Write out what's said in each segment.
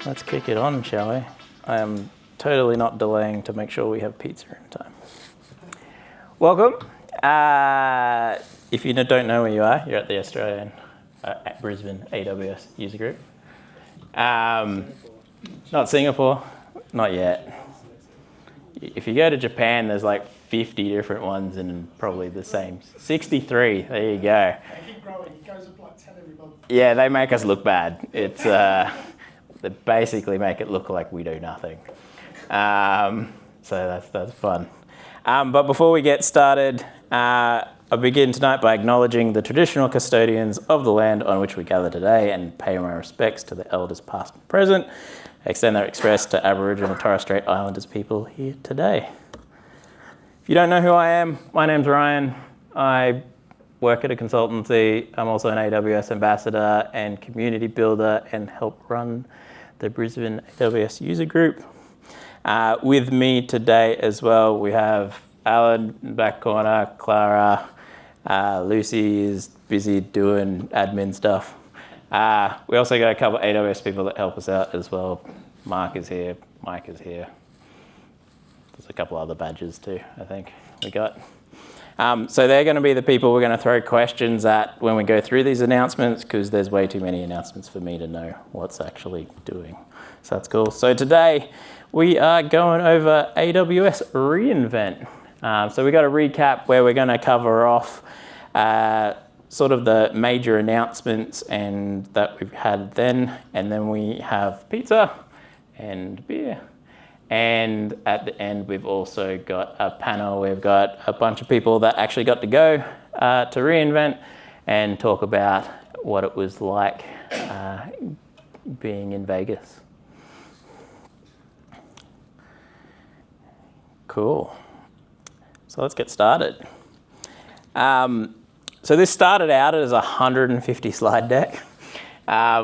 let's kick it on, shall we? I am totally not delaying to make sure we have pizza in time. Welcome. If you don't know where you are, you're at the Australian at Brisbane AWS user group. Not Singapore, not yet. If you go to Japan, there's like 50 different ones and probably the same. 63, there you go. They keep growing, it goes up like 10 every month. Yeah, they make us look bad. It's they basically make it look like we do nothing. So that's fun. But before we get started, I begin tonight by acknowledging the traditional custodians of the land on which we gather today and pay my respects to the elders past and present. I extend that express to Aboriginal and Torres Strait Islanders people here today. If you don't know who I am, my name's Ryan. I work at a consultancy. I'm also an AWS ambassador and community builder and help run the Brisbane AWS user group. With me today as well, we have Alan in the back corner, Clara. Lucy is busy doing admin stuff. We also got a couple of AWS people that help us out as well. Mark is here, Mike is here. There's a couple other badges too, I think we got. So they're going to be the people we're going to throw questions at when we go through these announcements, because there's way too many announcements for me to know what's actually doing. So that's cool. So today we are going over AWS reInvent. So we got a recap where we're going to cover off sort of the major announcements and that we've had then, and then we have pizza and beer. And at the end, we've also got a panel. We've got a bunch of people that actually got to go to reInvent and talk about what it was like being in Vegas. Cool. So let's get started. So this started out as a 150 slide deck,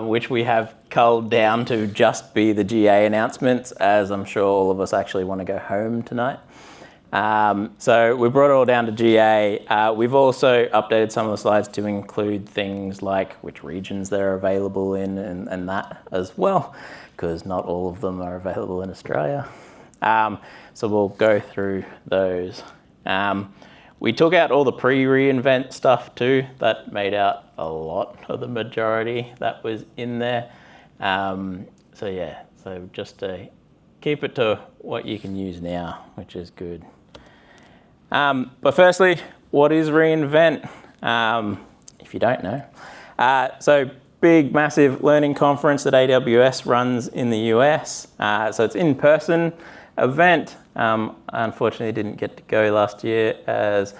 which we have culled down to just be the GA announcements, as I'm sure all of us actually want to go home tonight. So we brought it all down to GA. We've also updated some of the slides to include things like which regions they're available in and that as well, because not all of them are available in Australia. So we'll go through those. We took out all the pre-reInvent stuff too. That made out a lot of the majority that was in there. So just to keep it to what you can use now, which is good. But firstly, what is reInvent? If you don't know. So big, massive learning conference that AWS runs in the US. So it's in-person event. Unfortunately, didn't get to go last year as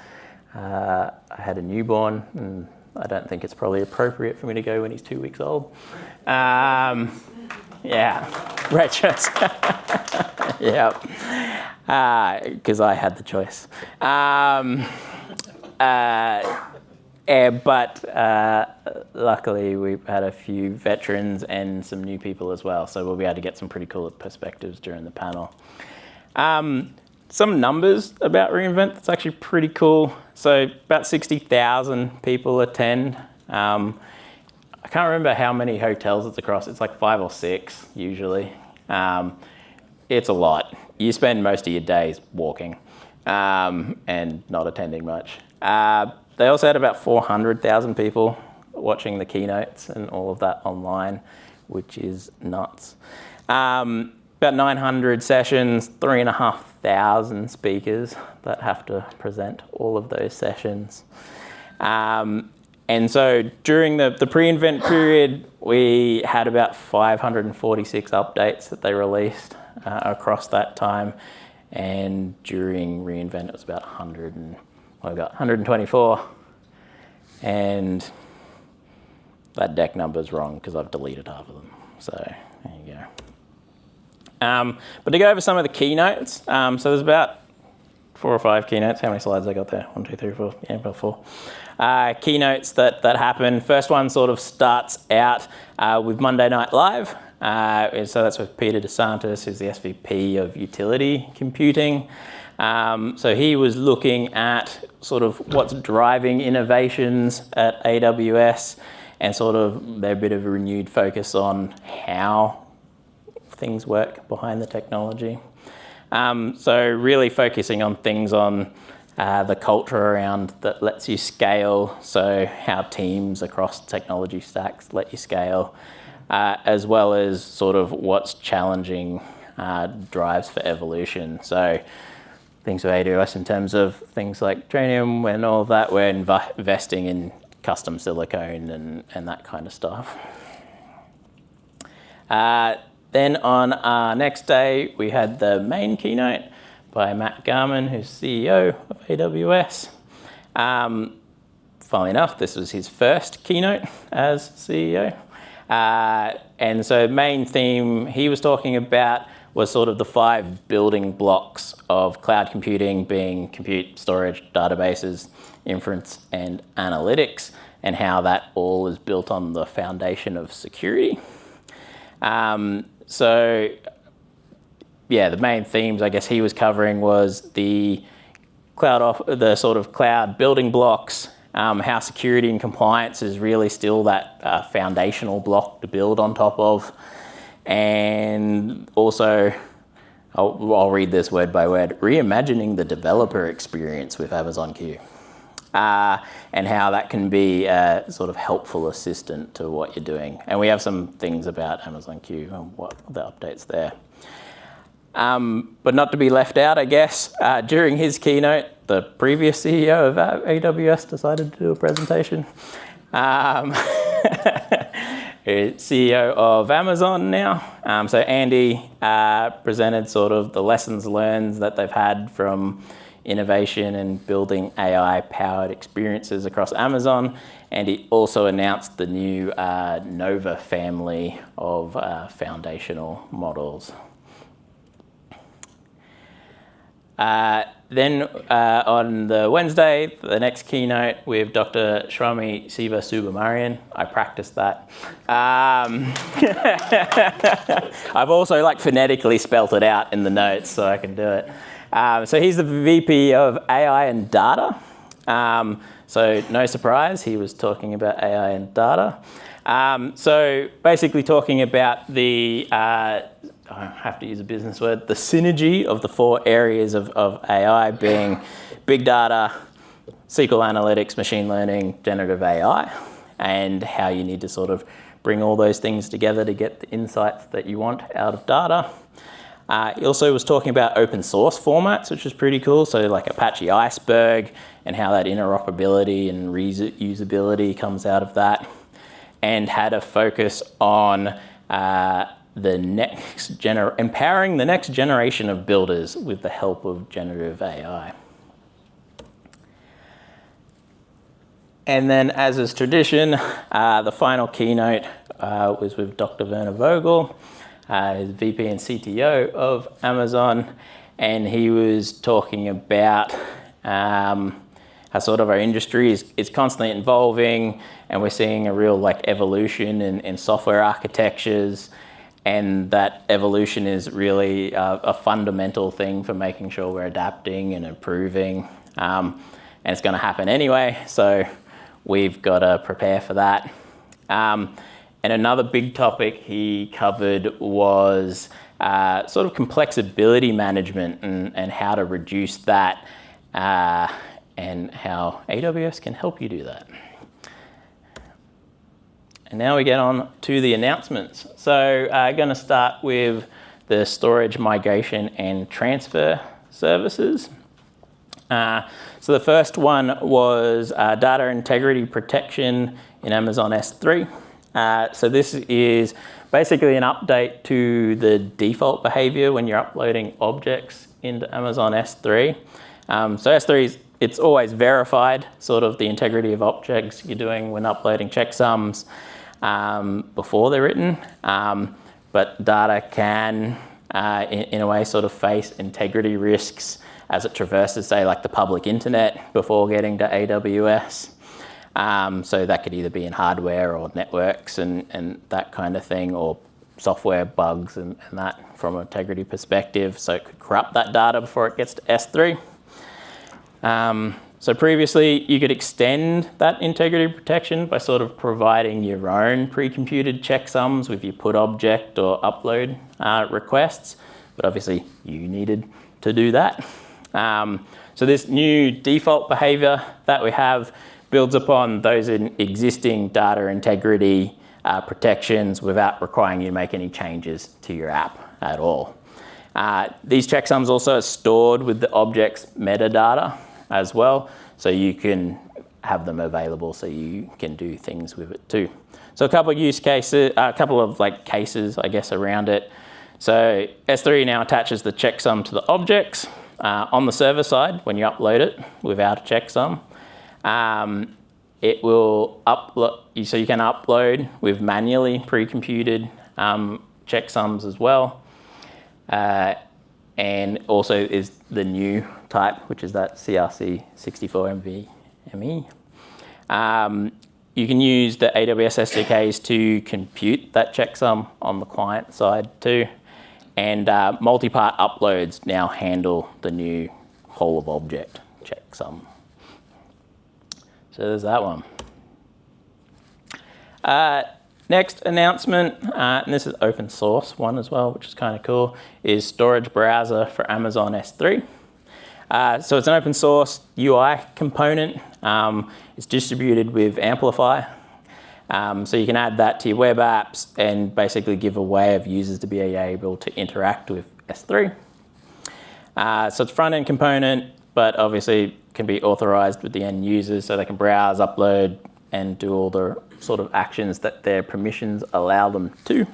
I had a newborn, and I don't think it's probably appropriate for me to go when he's 2 weeks old. Great choice. Because I had the choice. But luckily we've had a few veterans and some new people as well, so we'll be able to get some pretty cool perspectives during the panel. Some numbers about reInvent that's actually pretty cool. So about 60,000 people attend. I can't remember how many hotels it's across. It's like 5 or 6 usually. It's a lot. You spend most of your days walking and not attending much. They also had about 400,000 people watching the keynotes and all of that online, which is nuts. About 900 sessions, 3,500 speakers that have to present all of those sessions. And so during the pre-invent period, we had about 546 updates that they released across that time. And during reInvent, it was about 124. And that deck number's wrong because I've deleted half of them. So there you go. But to go over some of the keynotes, so there's about 4 or 5 keynotes. How many slides I got there? 1, 2, 3, 4. Yeah, about 4. Keynotes that happen. First one sort of starts out with Monday Night Live. So that's with Peter DeSantis, who's the SVP of Utility Computing. So he was looking at sort of what's driving innovations at AWS and sort of their bit of a renewed focus on how things work behind the technology. So really focusing on things on the culture around that lets you scale, so how teams across technology stacks let you scale, as well as sort of what's challenging drives for evolution. So things with AWS in terms of things like Trainium and all of that, we're investing in custom silicone and that kind of stuff. Then on our next day, we had the main keynote by Matt Garman, who's CEO of AWS. Funnily enough, this was his first keynote as CEO. And so the main theme he was talking about was sort of the 5 building blocks of cloud computing, being compute, storage, databases, inference, and analytics, and how that all is built on the foundation of security. So yeah, the main themes I guess he was covering was the sort of cloud building blocks, how security and compliance is really still that foundational block to build on top of, and also I'll read this word by word, reimagining the developer experience with Amazon Q, and how that can be a sort of helpful assistant to what you're doing. And we have some things about Amazon Q and what the updates there. But not to be left out, I guess, during his keynote, the previous CEO of AWS decided to do a presentation. CEO of Amazon now. So Andy presented sort of the lessons learned that they've had from innovation and building AI-powered experiences across Amazon. And he also announced the new Nova family of foundational models. Then on the Wednesday, the next keynote with Dr. Shravani Siva Subramanian. I practiced that. I've also phonetically spelt it out in the notes so I can do it. So he's the VP of AI and data. So no surprise, he was talking about AI and data. So basically talking about the I have to use a business word, the synergy of the 4 areas of AI being big data, SQL analytics, machine learning, generative AI, and how you need to sort of bring all those things together to get the insights that you want out of data. He also was talking about open source formats, which is pretty cool. So like Apache Iceberg and how that interoperability and reusability comes out of that, and had a focus on empowering the next generation of builders with the help of generative AI. And then, as is tradition, the final keynote was with Dr. Werner Vogel, who's VP and CTO of Amazon, and he was talking about how sort of our industry is constantly evolving, and we're seeing a real evolution in software architectures. And that evolution is really a fundamental thing for making sure we're adapting and improving. And it's going to happen anyway, so we've got to prepare for that. And another big topic he covered was sort of complexity management and how to reduce that, and how AWS can help you do that. And now we get on to the announcements. So I'm going to start with the storage migration and transfer services. So the first one was data integrity protection in Amazon S3. So this is basically an update to the default behavior when you're uploading objects into Amazon S3. So S3 it's always verified sort of the integrity of objects you're doing when uploading checksums before they're written, but data can, in a way, sort of face integrity risks as it traverses, say, the public internet before getting to AWS. So that could either be in hardware or networks and that kind of thing, or software bugs and that from an integrity perspective. So it could corrupt that data before it gets to S3. So previously, you could extend that integrity protection by sort of providing your own pre-computed checksums with your put object or upload requests, but obviously you needed to do that. So this new default behavior that we have builds upon those existing data integrity protections without requiring you to make any changes to your app at all. These checksums also are stored with the object's metadata as well, so you can have them available so you can do things with it too. So a couple of use cases, a couple of cases, I guess, around it. So S3 now attaches the checksum to the objects on the server side when you upload it without a checksum. It will upload, so you can upload with manually pre-computed checksums as well. And also is the new type, which is that CRC 64MVME. You can use the AWS SDKs to compute that checksum on the client side too. And multi-part uploads now handle the new whole of object checksum. So there's that one. Next announcement, and this is open source one as well, which is kind of cool, is storage browser for Amazon S3. So it's an open source UI component. It's distributed with Amplify. So you can add that to your web apps and basically give a way of users to be able to interact with S3. So it's front-end component, but obviously can be authorized with the end users so they can browse, upload, and do all the sort of actions that their permissions allow them to.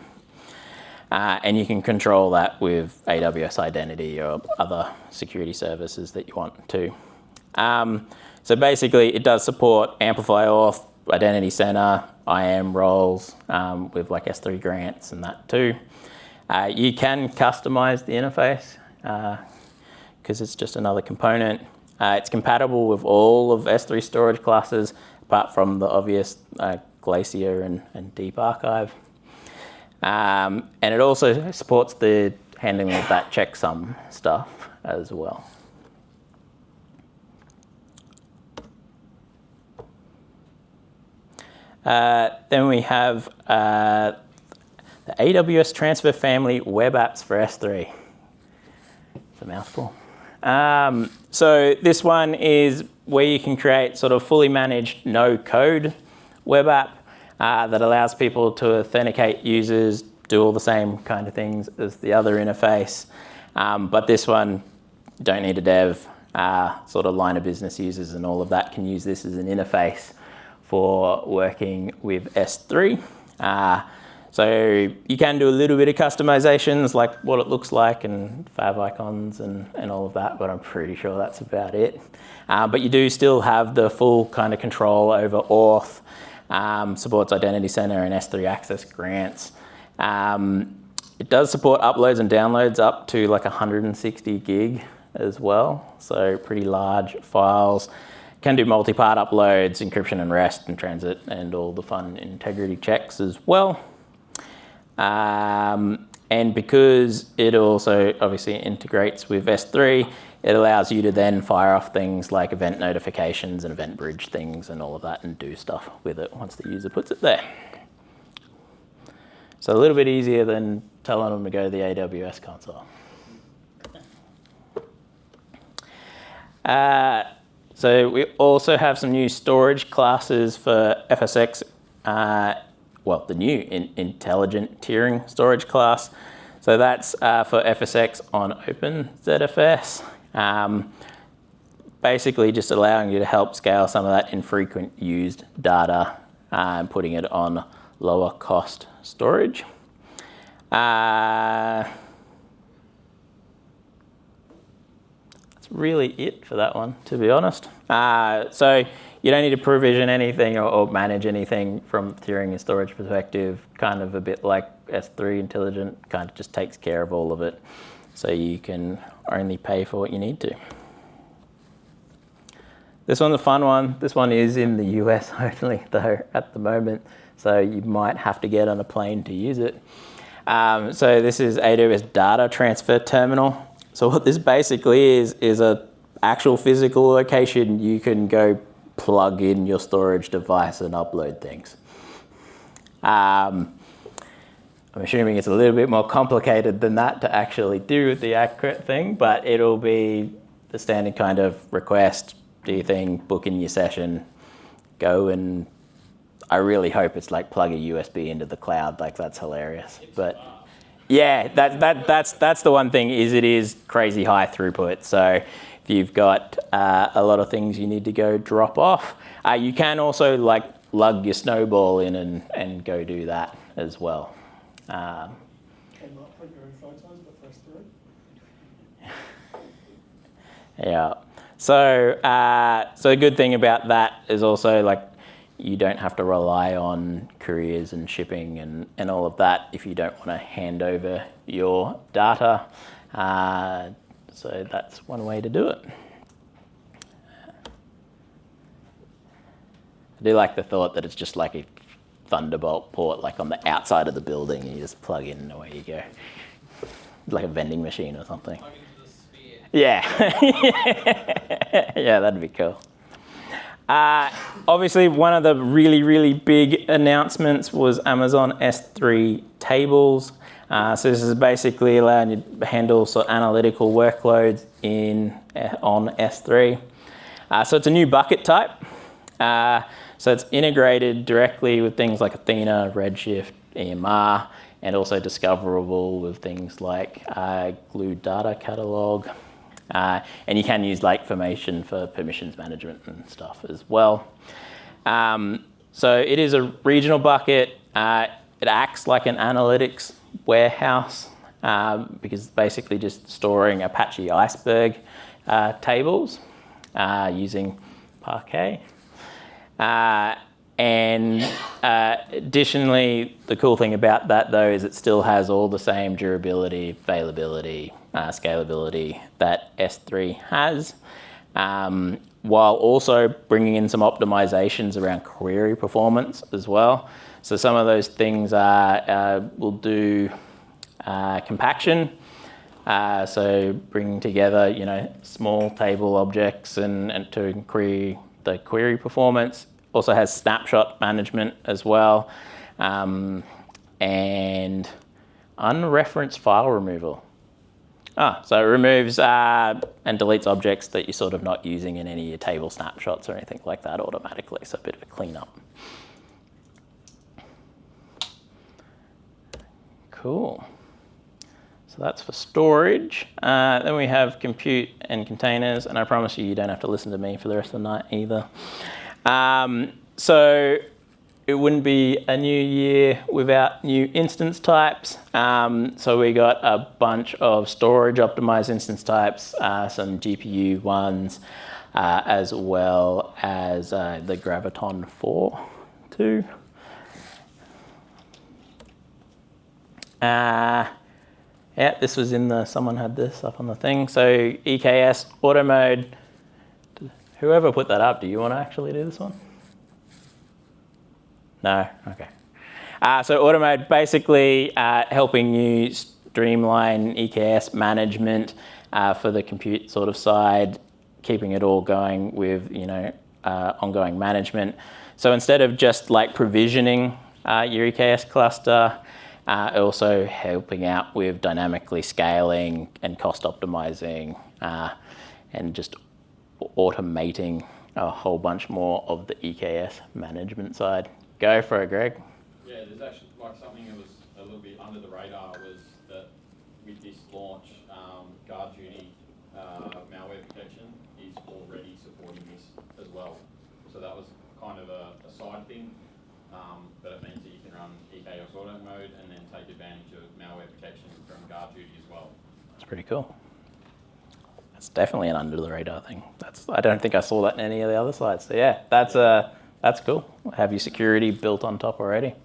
And you can control that with AWS Identity or other security services that you want to. So basically, it does support Amplify Auth, Identity Center, IAM roles with S3 grants and that too. You can customize the interface because it's just another component. It's compatible with all of S3 storage classes, apart from the obvious Glacier and Deep Archive. And it also supports the handling of that checksum stuff as well. Then we have the AWS Transfer Family Web Apps for S3. It's a mouthful. So this one is where you can create sort of fully managed no-code web app that allows people to authenticate users, do all the same kind of things as the other interface. But this one, don't need a dev, sort of line of business users and all of that can use this as an interface for working with S3. So you can do a little bit of customizations like what it looks like and fav icons and all of that, but I'm pretty sure that's about it. But you do still have the full kind of control over auth, supports Identity Center and S3 Access grants. It does support uploads and downloads up to 160 gig as well, so pretty large files. Can do multi-part uploads, encryption and rest and transit and all the fun integrity checks as well. And because it also obviously integrates with S3, it allows you to then fire off things like event notifications and event bridge things and all of that and do stuff with it once the user puts it there. So a little bit easier than telling them to go to the AWS console. So we also have some new storage classes for FSX, the new intelligent tiering storage class. So that's for FSX on OpenZFS. Basically just allowing you to help scale some of that infrequent used data and putting it on lower cost storage. That's really it for that one, to be honest. So you don't need to provision anything or manage anything from tiering and storage perspective, kind of a bit like S3 Intelligent, kind of just takes care of all of it. So you can only pay for what you need to. This one's a fun one. This one is in the US only though at the moment. So you might have to get on a plane to use it. So this is AWS Data Transfer Terminal. So what this basically is a actual physical location, you can go plug in your storage device and upload things. I'm assuming it's a little bit more complicated than that to actually do the accurate thing, but it'll be the standard kind of request, do your thing, book in your session, go, and I really hope it's like plug a USB into the cloud. Like, that's hilarious. But yeah, that's the one thing, is it is crazy high throughput. So if you've got a lot of things you need to go drop off, you can also like lug your snowball in and go do that as well. Cannot print your own photos, but press through. Yeah. So a good thing about that is also like you don't have to rely on couriers and shipping and all of that if you don't want to hand over your data. So that's one way to do it. I do like the thought that it's just like a Thunderbolt port, like on the outside of the building. You just plug in and away you go. Like a vending machine or something. Plug into the sphere. Yeah. Yeah, that'd be cool. Obviously, one of the really, really big announcements was Amazon S3 tables. So this is basically allowing you to handle sort of analytical workloads on S3. So it's a new bucket type. So it's integrated directly with things like Athena, Redshift, EMR, and also discoverable with things like Glue Data Catalog. And you can use like Formation for permissions management and stuff as well. So it is a regional bucket. It acts like an analytics warehouse because it's basically just storing Apache Iceberg tables using Parquet. And additionally, the cool thing about that though is it still has all the same durability, availability, scalability that S3 has, while also bringing in some optimizations around query performance as well. So some of those things will do compaction, so bringing together small table objects and to increase the query performance. Also has snapshot management as well, and unreferenced file removal. So it removes and deletes objects that you're sort of not using in any of your table snapshots or anything like that automatically, so a bit of a cleanup. Cool. So that's for storage. Then we have compute and containers, and I promise you don't have to listen to me for the rest of the night either. So it wouldn't be a new year without new instance types. So we got a bunch of storage optimized instance types, some GPU ones, as well as the Graviton 4 too. Yeah, this was someone had this up on the thing. So EKS auto mode. Whoever put that up, do you want to actually do this one? No? Okay. So auto mode basically helping you streamline EKS management for the compute sort of side, keeping it all going with ongoing management. So instead of just like provisioning your EKS cluster, also helping out with dynamically scaling and cost optimizing and just automating a whole bunch more of the EKS management side. Go for it, Greg. Yeah, there's actually like something that was a little bit under the radar was that with this launch, Guard Duty malware protection is already supporting this as well. So that was kind of a side thing, but it means that you can run EKS auto mode and then take advantage of malware protection from Guard Duty as well. That's pretty cool. That's definitely an under the radar thing. I don't think I saw that in any of the other slides. So yeah, that's cool. Have your security built on top already?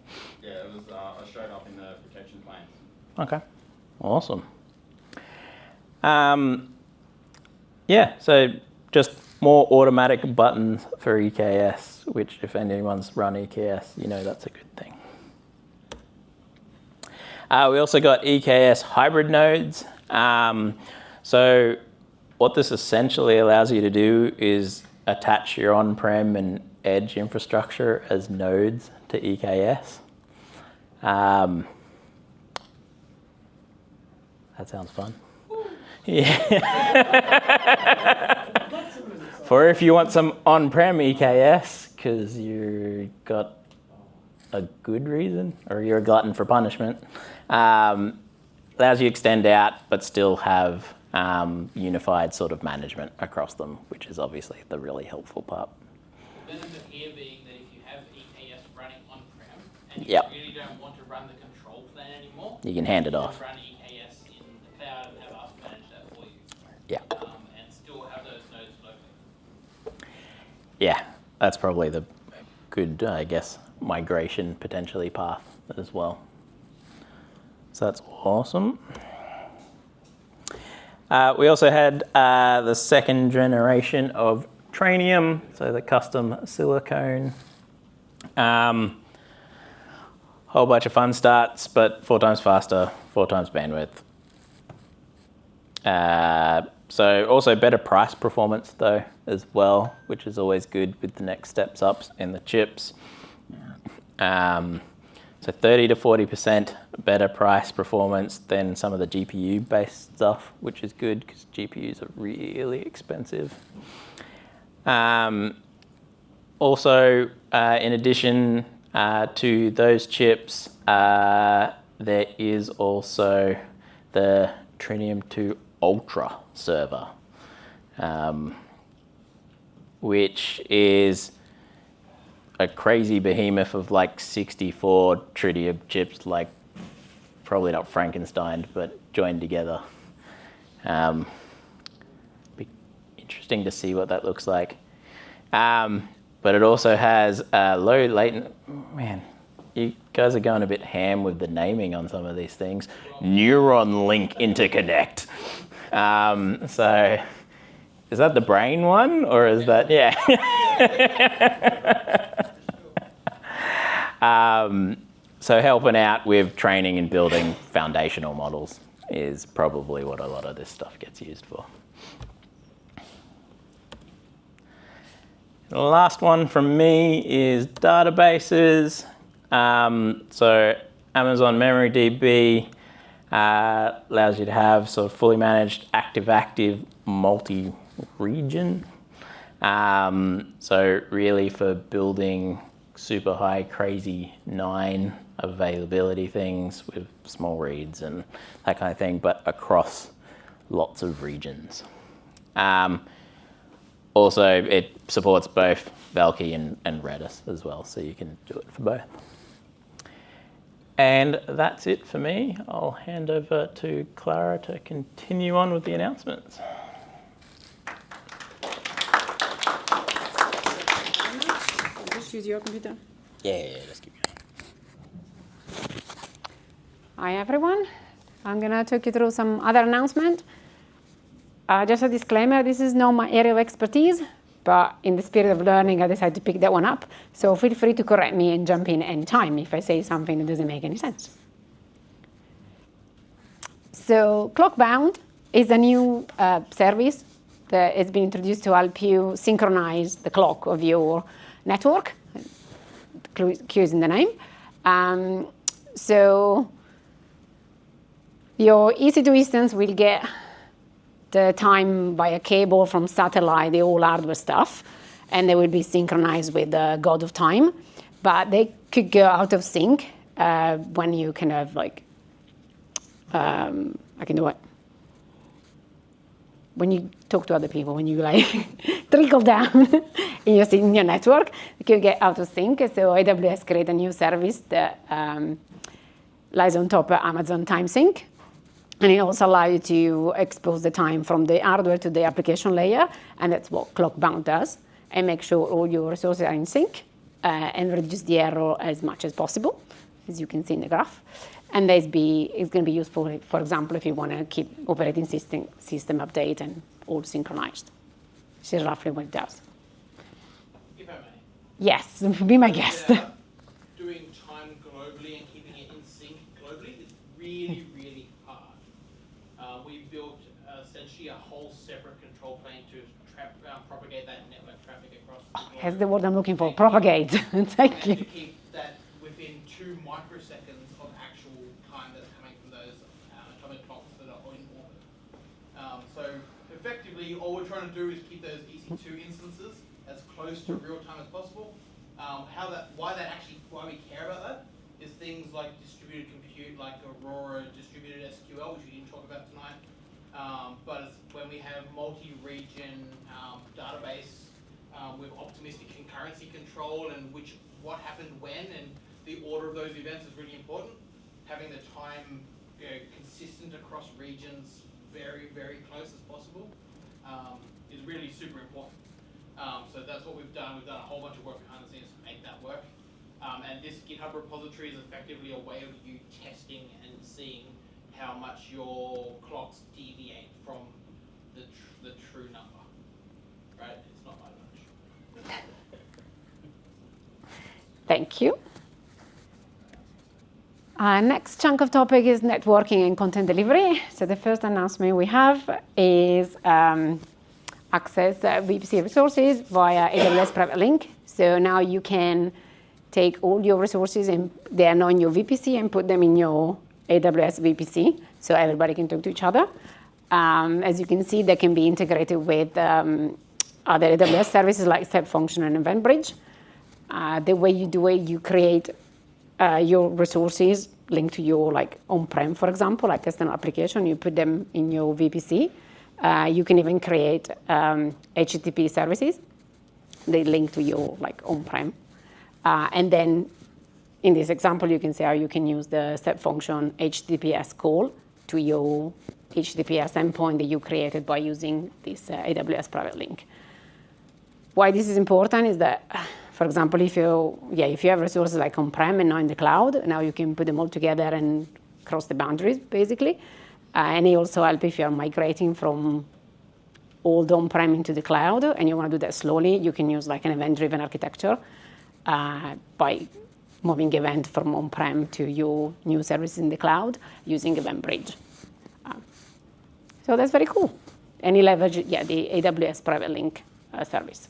Yeah, it was straight up in the protection plans. Okay, awesome. Yeah, so just more automatic buttons for EKS, which if anyone's run EKS, that's a good thing. We also got EKS hybrid nodes. So What this essentially allows you to do is attach your on-prem and edge infrastructure as nodes to EKS. That sounds fun. Yeah. For if you want some on-prem EKS, because you got a good reason, or you're a glutton for punishment, allows you to extend out, but still have unified sort of management across them, which is obviously the really helpful part. The benefit here being that if you have EKS running on-prem and you Yep. really don't want to run the control plan anymore, You can hand it you off. can run EKS in the cloud and have us manage that for you. Yeah. And still have those nodes locally. Yeah, that's probably the good, I guess, migration potentially path as well. So that's awesome. We also had the second generation of Trainium, so the custom silicone. Whole bunch of fun stats, but 4 times faster, 4 times bandwidth. So also better price performance though as well, which is always good with the next steps up in the chips. So 30 to 40% better price performance than some of the GPU-based stuff, which is good because GPUs are really expensive. Also, in addition to those chips, there is also the Trainium 2 Ultra server, which is a crazy behemoth of like 64 Tritium chips, like probably not Frankenstein, but joined together. Be interesting to see what that looks like. But it also has low latent. Man, you guys are going a bit ham with the naming on some of these things. Neuron link interconnect. So is that the brain one, or is that, yeah. So helping out with training and building foundational models is probably what a lot of this stuff gets used for. The last one from me is databases. So Amazon MemoryDB allows you to have sort of fully managed active-active multi-region. So really for building super high, crazy 9 availability things with small reads and that kind of thing, but across lots of regions. Also, it supports both Valkey and Redis as well, so you can do it for both. And that's it for me. I'll hand over to Clara to continue on with the announcements. Just use your computer. Yeah, let's keep going. Hi, everyone. I'm going to talk you through some other announcement. Just a disclaimer, this is not my area of expertise, but in the spirit of learning, I decided to pick that one up. So feel free to correct me and jump in anytime if I say something that doesn't make any sense. So ClockBound is a new service that has been introduced to help you synchronize the clock of your network. Cues in the name. So your EC2 instance will get the time via cable from satellite, the all hardware stuff, and they will be synchronized with the God of Time. But they could go out of sync when you kind of like, I can do it. When you talk to other people, when you like trickle down in your network, you can get out of sync. So AWS created a new service that lies on top of Amazon TimeSync. And it also allows you to expose the time from the hardware to the application layer. And that's what ClockBound does. And make sure all your resources are in sync and reduce the error as much as possible, as you can see in the graph. And it's going to be useful, for example, if you want to keep operating system update and all synchronized. This is roughly what it does. If I may. Yes, be my guest. Doing time globally and keeping it in sync globally is really, really hard. We built essentially a whole separate control plane to propagate that network traffic across. That's the word I'm looking for, propagate. Thank you. To keep that within 2 microseconds of actual time that's coming from those atomic clocks that are in orbit. So effectively, all we're trying to do is keep those EC2 instances as close to real time as possible. Why we care about that is things like distributed compute, like Aurora distributed SQL, which we didn't talk about tonight. But it's when we have multi-region database with optimistic concurrency control and what happened when, and the order of those events is really important. Having the time consistent across regions, very, very close as possible, is really super important. So that's what we've done. We've done a whole bunch of work behind the scenes to make that work. And this GitHub repository is effectively a way of you testing and seeing how much your clocks deviate from the true number. Right? It's not by much. Thank you. Next chunk of topic is networking and content delivery. So the first announcement we have is access VPC resources via AWS Private Link. So now you can take all your resources and they are now in your VPC and put them in your AWS VPC, so everybody can talk to each other. As you can see, they can be integrated with other AWS services like Step Function and Event Bridge. The way you do it, you create your resources linked to your on-prem, for example, like external application. You put them in your VPC. You can even create HTTP services. They link to your on-prem. And then in this example, you can see how you can use the Step Function HTTPS call to your HTTPS endpoint that you created by using this AWS Private Link. Why this is important is that, for example, if you have resources like on-prem and not in the cloud, now you can put them all together and cross the boundaries, basically. And it also helps if you're migrating from old on-prem into the cloud and you want to do that slowly, you can use an event-driven architecture by moving event from on-prem to your new service in the cloud using Event Bridge. So that's very cool. And you leverage the AWS Private Link service.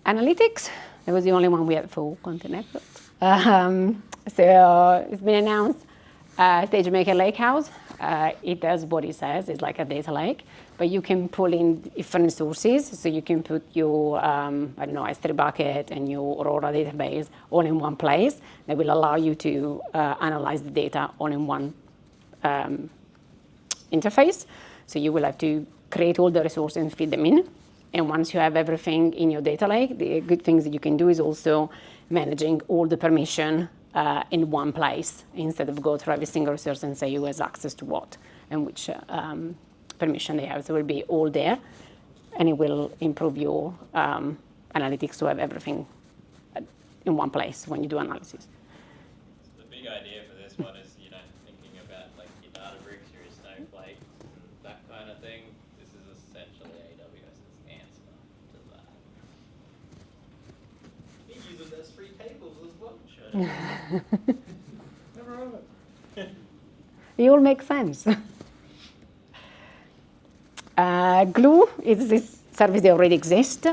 Analytics, that was the only one we had for content networks. So it's been announced, SageMaker Lakehouse. It does what it says. It's like a data lake, but you can pull in different sources. So you can put your, S3 bucket and your Aurora database all in one place. That will allow you to analyze the data all in one interface. So you will have to create all the resources and feed them in. And once you have everything in your data lake, the good things that you can do is also managing all the permission in one place instead of go through every single resource and say who has access to what and which permission they have. So it will be all there, and it will improve your analytics to have everything in one place when you do analysis. The big idea for this one is, thinking about your Databricks, your Snowflake, that kind of thing. This is essentially AWS's answer to that. He uses those 3 tables as well. Never heard of it. It all makes sense. Glue is this service that already exists.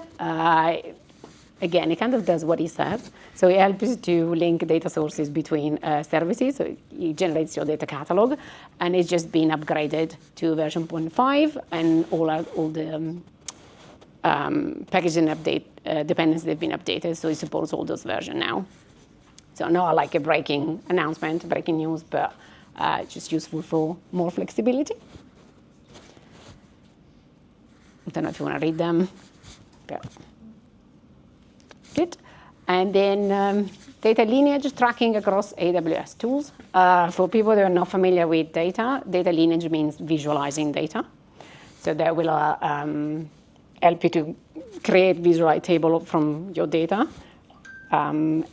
Again, it kind of does what it says. So it helps you to link data sources between services. So it generates your data catalog, and it's just been upgraded to version 0.5, and all the packaging update dependencies have been updated, so it supports all those versions now. So not like a breaking announcement, breaking news, but just useful for more flexibility. I don't know if you want to read them, but good. And then data lineage tracking across AWS tools. For people that are not familiar with data lineage means visualizing data. So that will help you to create visualized table from your data. And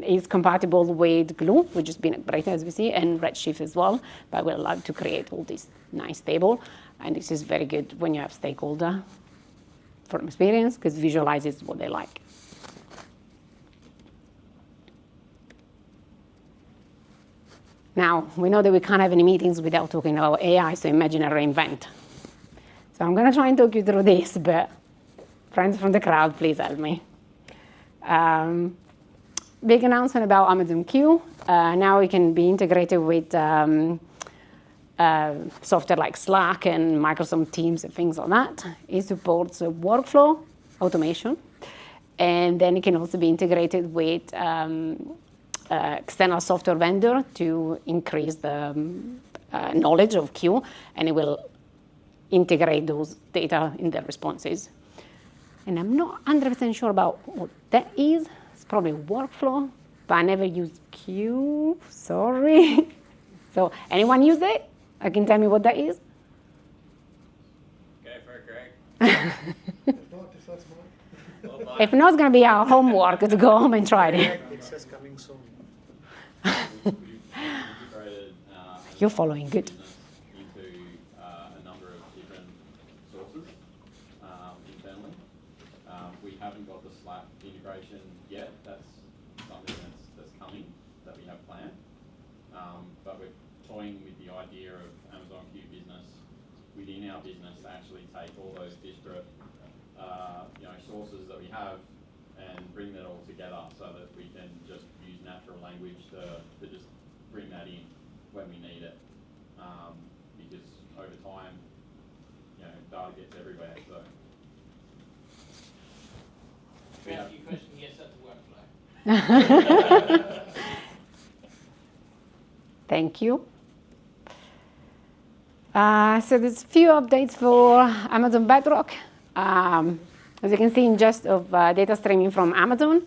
it's compatible with Glue, which has been upgraded, as we see, and Redshift as well, but will allow you to create all this nice table. And this is very good when you have stakeholder from experience, because visualizes what they like. Now, we know that we can't have any meetings without talking about AI, so imagine a reinvent. So I'm going to try and talk you through this, but friends from the crowd, please help me. Big announcement about Amazon Q. Now it can be integrated with software like Slack and Microsoft Teams and things like that. It supports workflow automation. And then it can also be integrated with external software vendor to increase the knowledge of Q, and it will integrate those data in the responses. And I'm not 100% sure about what that is. It's probably workflow, but I never used Q, sorry. So anyone use it? Can tell me what that is? Go for it, Greg. If not, if that's mine. If not, it's going to be our homework to go home and try it. It says coming soon. We've integrated You're following, good. business into a number of different sources internally. We haven't got the Slack integration yet. That's something that's coming that we have planned. But we're toying with the idea of Amazon Q Business within our business to actually take all those disparate sources that we have and bring that all together so that we can just use natural language to just bring that in when we need it. Because over time, data gets everywhere. So To answer your question, yes, that's workflow. Thank you. So there's a few updates for Amazon Bedrock. As you can see, in just of data streaming from Amazon,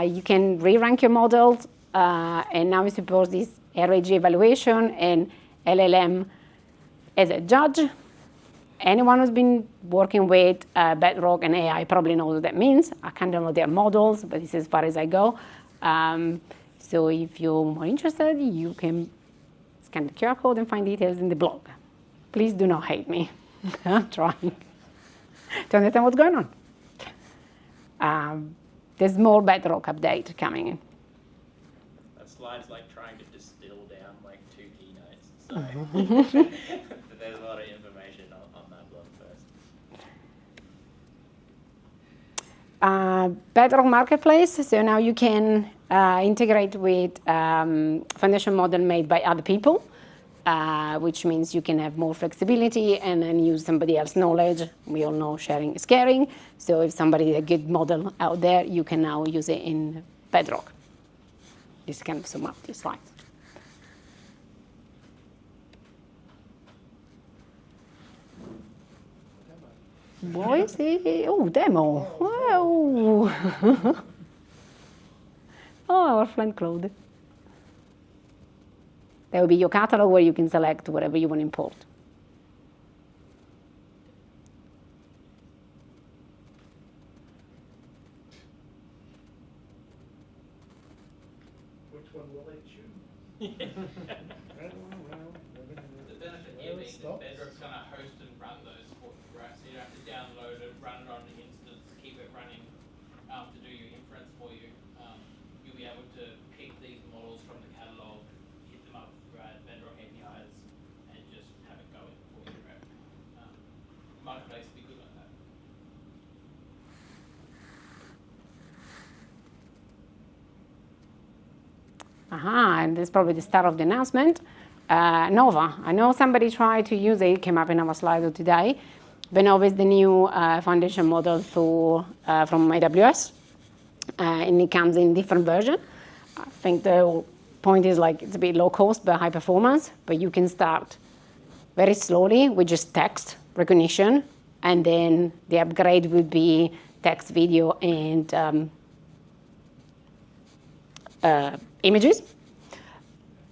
you can re-rank your models, and now we support this RAG evaluation and LLM as a judge. Anyone who's been working with Bedrock and AI probably knows what that means. I can't download their models, but this is as far as I go. So if you're more interested, you can scan the QR code and find details in the blog. Please do not hate me. I'm trying to understand what's going on. There's more Bedrock update coming in. That slide's like trying to distill down like 2 keynotes. So but there's a lot of information on that blog post. Bedrock Marketplace, so now you can integrate with foundation model made by other people, which means you can have more flexibility and then use somebody else's knowledge. We all know sharing is caring, so if somebody has a good model out there, you can now use it in Bedrock. This can sum up these slides. What is it? Oh, demo. Wow. Oh, our friend Claude. That will be your catalog where you can select whatever you want to import. Which one will they choose? The benefit here being that Bedrock's going to host and run those for you, right? So you don't have to download it, run it on an instance, keep it running to do your inference for you. You'll be able to pick these models from the catalog, hit them up via Bedrock APIs, and just have it going for you, right? Marketplace will be good like that. And this is probably the start of the announcement. Nova. I know somebody tried to use it, came up in our slide today. But Nova is the new foundation model from AWS. And it comes in different versions. I think the point is like it's a bit low cost but high performance. But you can start very slowly with just text recognition. And then the upgrade would be text, video, and images.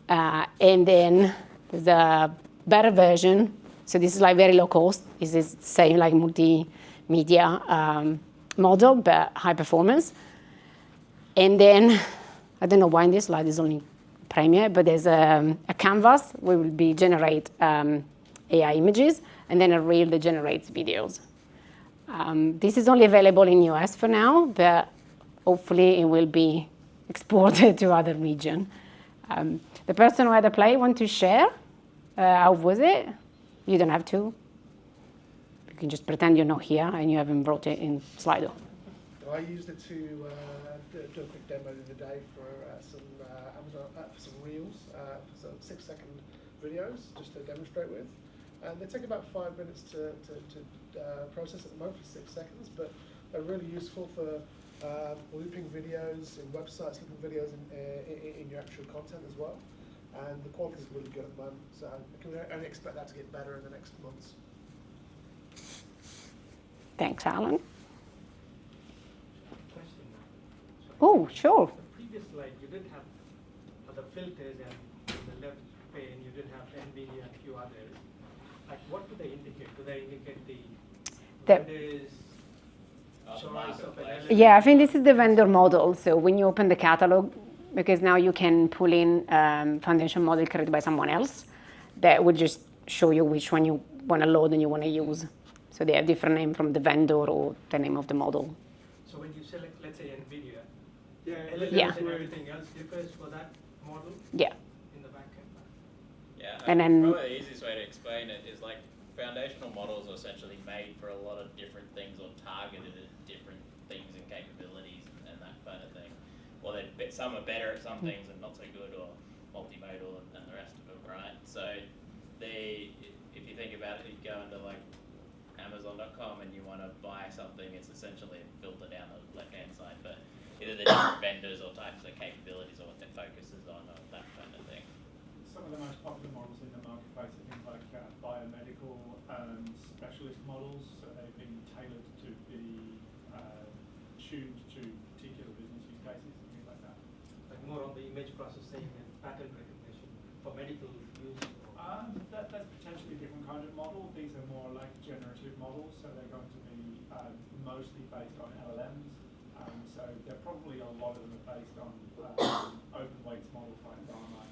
And then there's a better version. So this is like very low cost. This is same like multimedia model, but high performance. And then, I don't know why in this slide is only Premiere, but there's a canvas where will be generate AI images, and then a reel that generates videos. This is only available in US for now, but hopefully it will be exported to other regions. The person who had a play want to share? How was it? You don't have to. You can just pretend you're not here and you haven't brought it in Slido. I used it to do a quick demo the other day for some Amazon, for some reels, for some 6-second videos, just to demonstrate with. And they take about 5 minutes to process at the moment for 6 seconds, but they're really useful for looping videos in websites, looping videos in your actual content as well. And the quality is really good at the moment, so I can only expect that to get better in the next months. Thanks, Alan. Question. Oh, sure. The previous slide, you did have the filters, and in the left pane, you did have NVIDIA and a few others. Like, what do they indicate? Do they indicate the vendors' choice of an LLM? Yeah, I think this is the vendor model. So when you open the catalog, because now you can pull in foundation model created by someone else, that would just show you which one you want to load and you want to use. So they have different name from the vendor or the name of the model. So when you select, let's say, NVIDIA, Yeah. and everything else differs for that model Yeah. in the backend? Yeah, And then- probably the easiest way to explain it is like foundational models are essentially made for a lot of different things or targeted at different things and capabilities and that kind of thing. Well, some are better at some things and not so good, or multimodal and the rest of them, right? So if you think about it, you go into like Amazon.com and you want to buy something, it's essentially a filter down the left-hand side, but either the different vendors or types of capabilities or what their focus is on or that kind of thing. Some of the most popular models in the marketplace are things like biomedical specialist models, so they've been tailored to be tuned to particular business use cases and things like that. Like more on the image processing and pattern recognition for medical use? That's potentially a different kind of model. These are more like generative models, so they're going to be mostly based on LLMs. So they're probably a lot of them are based on open weights models like Dharma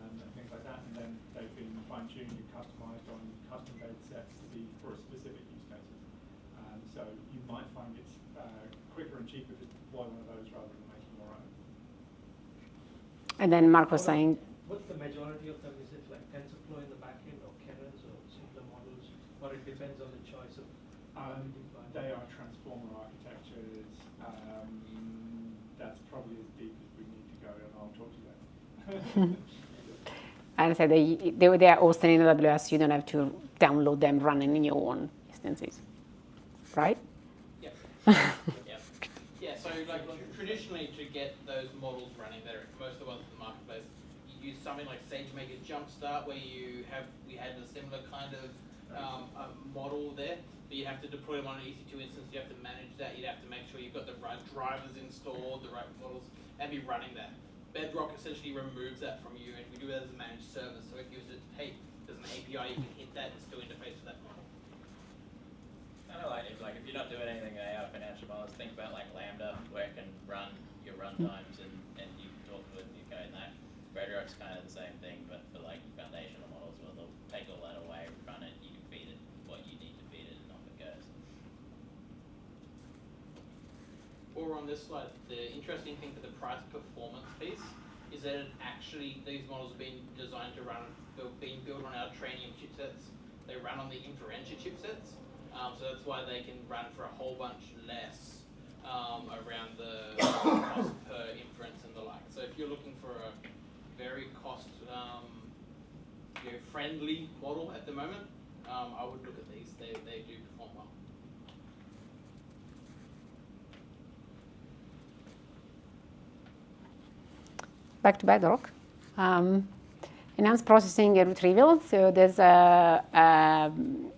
and things like that, and then they've been fine-tuned and customized on custom data sets to be for specific use cases. So you might find it's quicker and cheaper to deploy one of those rather than making your own. And then Mark was saying, What's the majority of them? Is it like TensorFlow in the backend or Kerens or simpler models, or it depends on the choice of they are transformer architectures. That's probably as deep as we need to go, and I'll talk to you later. and I said they are hosted in AWS. You don't have to download them running in your own instances, right? Yep. Yep. Yeah, so like traditionally to get those models running, most of the ones in the marketplace, you use something like SageMaker Jumpstart, where we had a similar kind of model there. But you have to deploy them on an EC2 instance, you have to manage that, you'd have to make sure you've got the right drivers installed, the right models, and be running that. Bedrock essentially removes that from you, and we do that as a managed service. So if you use it, hey, there's an API, you can hit that and still interface with that model. Kind of like if you're not doing anything in AI financial models, think about like Lambda, where it can run your runtimes and you can talk to it and you code that. Bedrock's kind of the same thing, but for like foundational models, where they'll take all that away, run it, you can feed it what you need to feed it, and off it goes. Or on this slide, the interesting thing for the price performance piece is that these models have been designed to run, being built on our Trainium chipsets. They run on the Inferentia chipsets, so that's why they can run for a whole bunch less around the cost per inference and the like. So if you're looking for a very cost friendly model at the moment, I would look at these. They do perform well. Back to Bedrock. Enhanced processing and retrieval. So there's an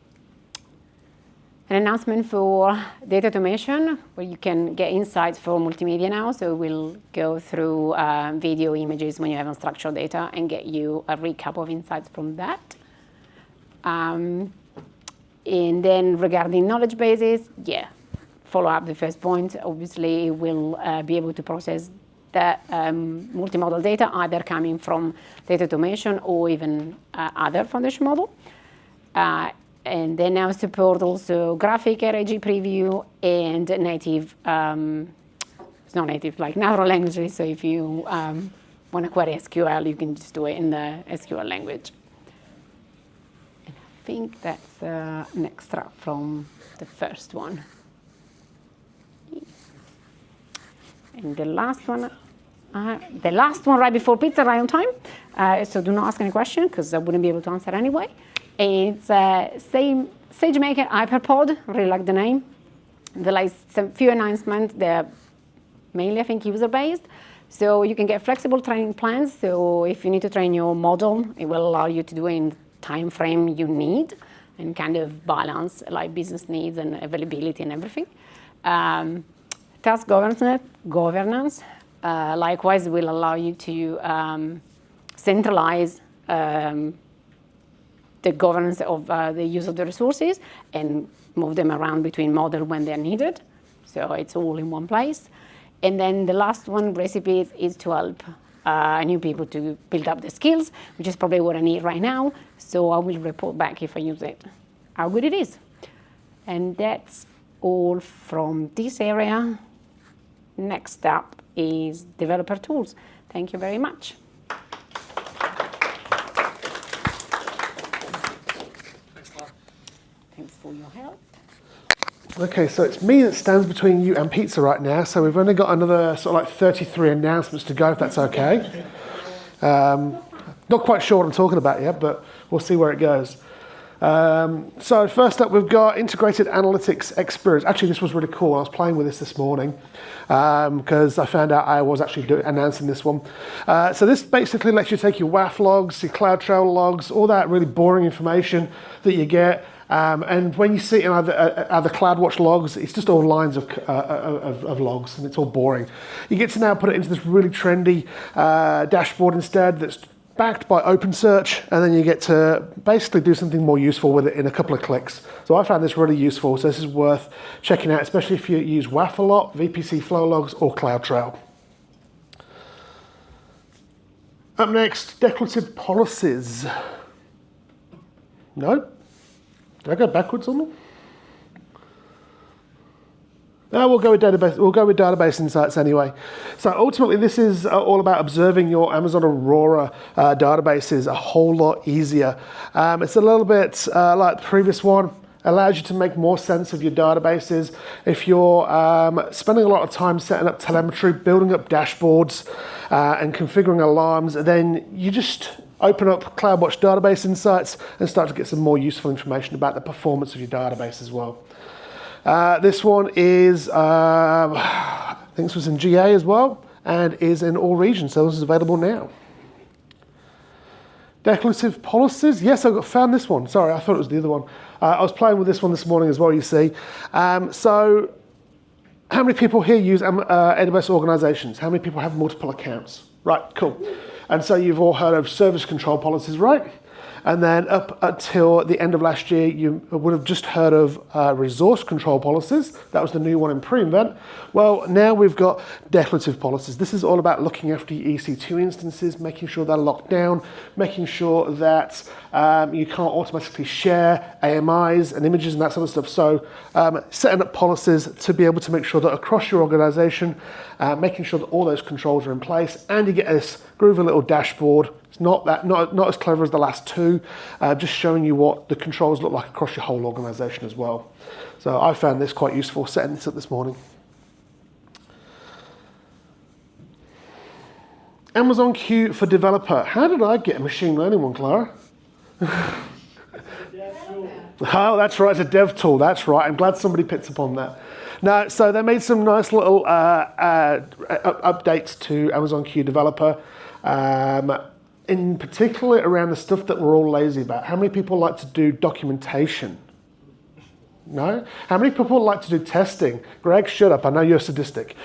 announcement for data automation where you can get insights for multimedia now. So we'll go through video, images when you have unstructured data and get you a recap of insights from that. And then regarding knowledge bases, follow up the first point. Obviously, we'll be able to process that multimodal data, either coming from data automation or even other foundation model. And they now support also graphic RAG preview and native, it's not native, like natural languages. So if you want to query SQL, you can just do it in the SQL language. And I think that's an extra from the first one. And the last one right before pizza, right on time. So do not ask any question, because I wouldn't be able to answer anyway. It's same SageMaker HyperPod, really like the name. There are some few announcements. They're mainly, I think, user-based. So you can get flexible training plans. So if you need to train your model, it will allow you to do it in the time frame you need and kind of balance like business needs and availability and everything. Task governance likewise will allow you to centralize the governance of the use of the resources and move them around between models when they're needed. So it's all in one place. And then the last one, recipes, is to help new people to build up the skills, which is probably what I need right now. So I will report back if I use it, how good it is. And that's all from this area. Next up is developer tools. Thank you very much. Thanks for your help. Okay, so it's me that stands between you and pizza right now, so we've only got another sort of like 33 announcements to go, if that's okay. Not quite sure what I'm talking about yet, but we'll see where it goes. So first up, we've got integrated analytics experience. Actually, this was really cool. I was playing with this morning because I found out I was actually announcing this one. So this basically lets you take your WAF logs, your CloudTrail logs, all that really boring information that you get. And when you see it in other CloudWatch logs, it's just all lines of logs, and it's all boring. You get to now put it into this really trendy dashboard instead that's backed by OpenSearch, and then you get to basically do something more useful with it in a couple of clicks. So I found this really useful, so this is worth checking out, especially if you use WAF a lot, VPC flow logs, or CloudTrail. Up next, declarative policies. No? Did I go backwards on them? No, we'll go with database. We'll go with database insights anyway. So ultimately, this is all about observing your Amazon Aurora databases a whole lot easier. It's a little bit like the previous one. Allows you to make more sense of your databases. If you're spending a lot of time setting up telemetry, building up dashboards, and configuring alarms, then you just open up CloudWatch Database Insights and start to get some more useful information about the performance of your database as well. This one is, I think this was in GA as well, and is in all regions, so this is available now. Declarative policies, yes, I found this one. Sorry, I thought it was the other one. I was playing with this one this morning as well, you see. So how many people here use AWS organizations? How many people have multiple accounts? Right, cool. And so you've all heard of service control policies, right? And then up until the end of last year, you would have just heard of resource control policies. That was the new one in pre-invent. Well, now we've got declarative policies. This is all about looking after your EC2 instances, making sure they're locked down, making sure that you can't automatically share AMIs and images and that sort of stuff. So setting up policies to be able to make sure that across your organization, making sure that all those controls are in place, and you get this groovy little dashboard. It's not as clever as the last two, just showing you what the controls look like across your whole organization as well. So I found this quite useful, setting this up this morning. Amazon Q for developer. How did I get a machine learning one, Clara? Oh, that's right, it's a dev tool, that's right. I'm glad somebody picked up on that. Now, so they made some nice little updates to Amazon Q developer. In particular around the stuff that we're all lazy about. How many people like to do documentation? No? How many people like to do testing? Greg, shut up, I know you're sadistic.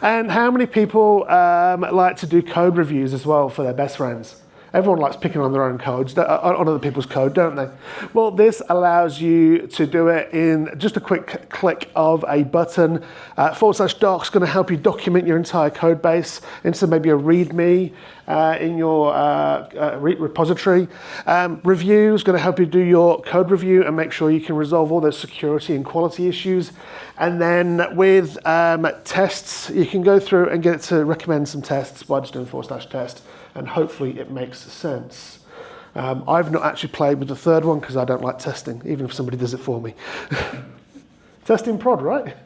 And how many people like to do code reviews as well for their best friends? Everyone likes picking on their own codes, on other people's code, don't they? Well, this allows you to do it in just a quick click of a button. /docs is going to help you document your entire code base into maybe a README in your repository. Review is going to help you do your code review and make sure you can resolve all those security and quality issues. And then with tests, you can go through and get it to recommend some tests by just doing /test, and hopefully it makes sense. I've not actually played with the third one because I don't like testing, even if somebody does it for me. Testing prod, right?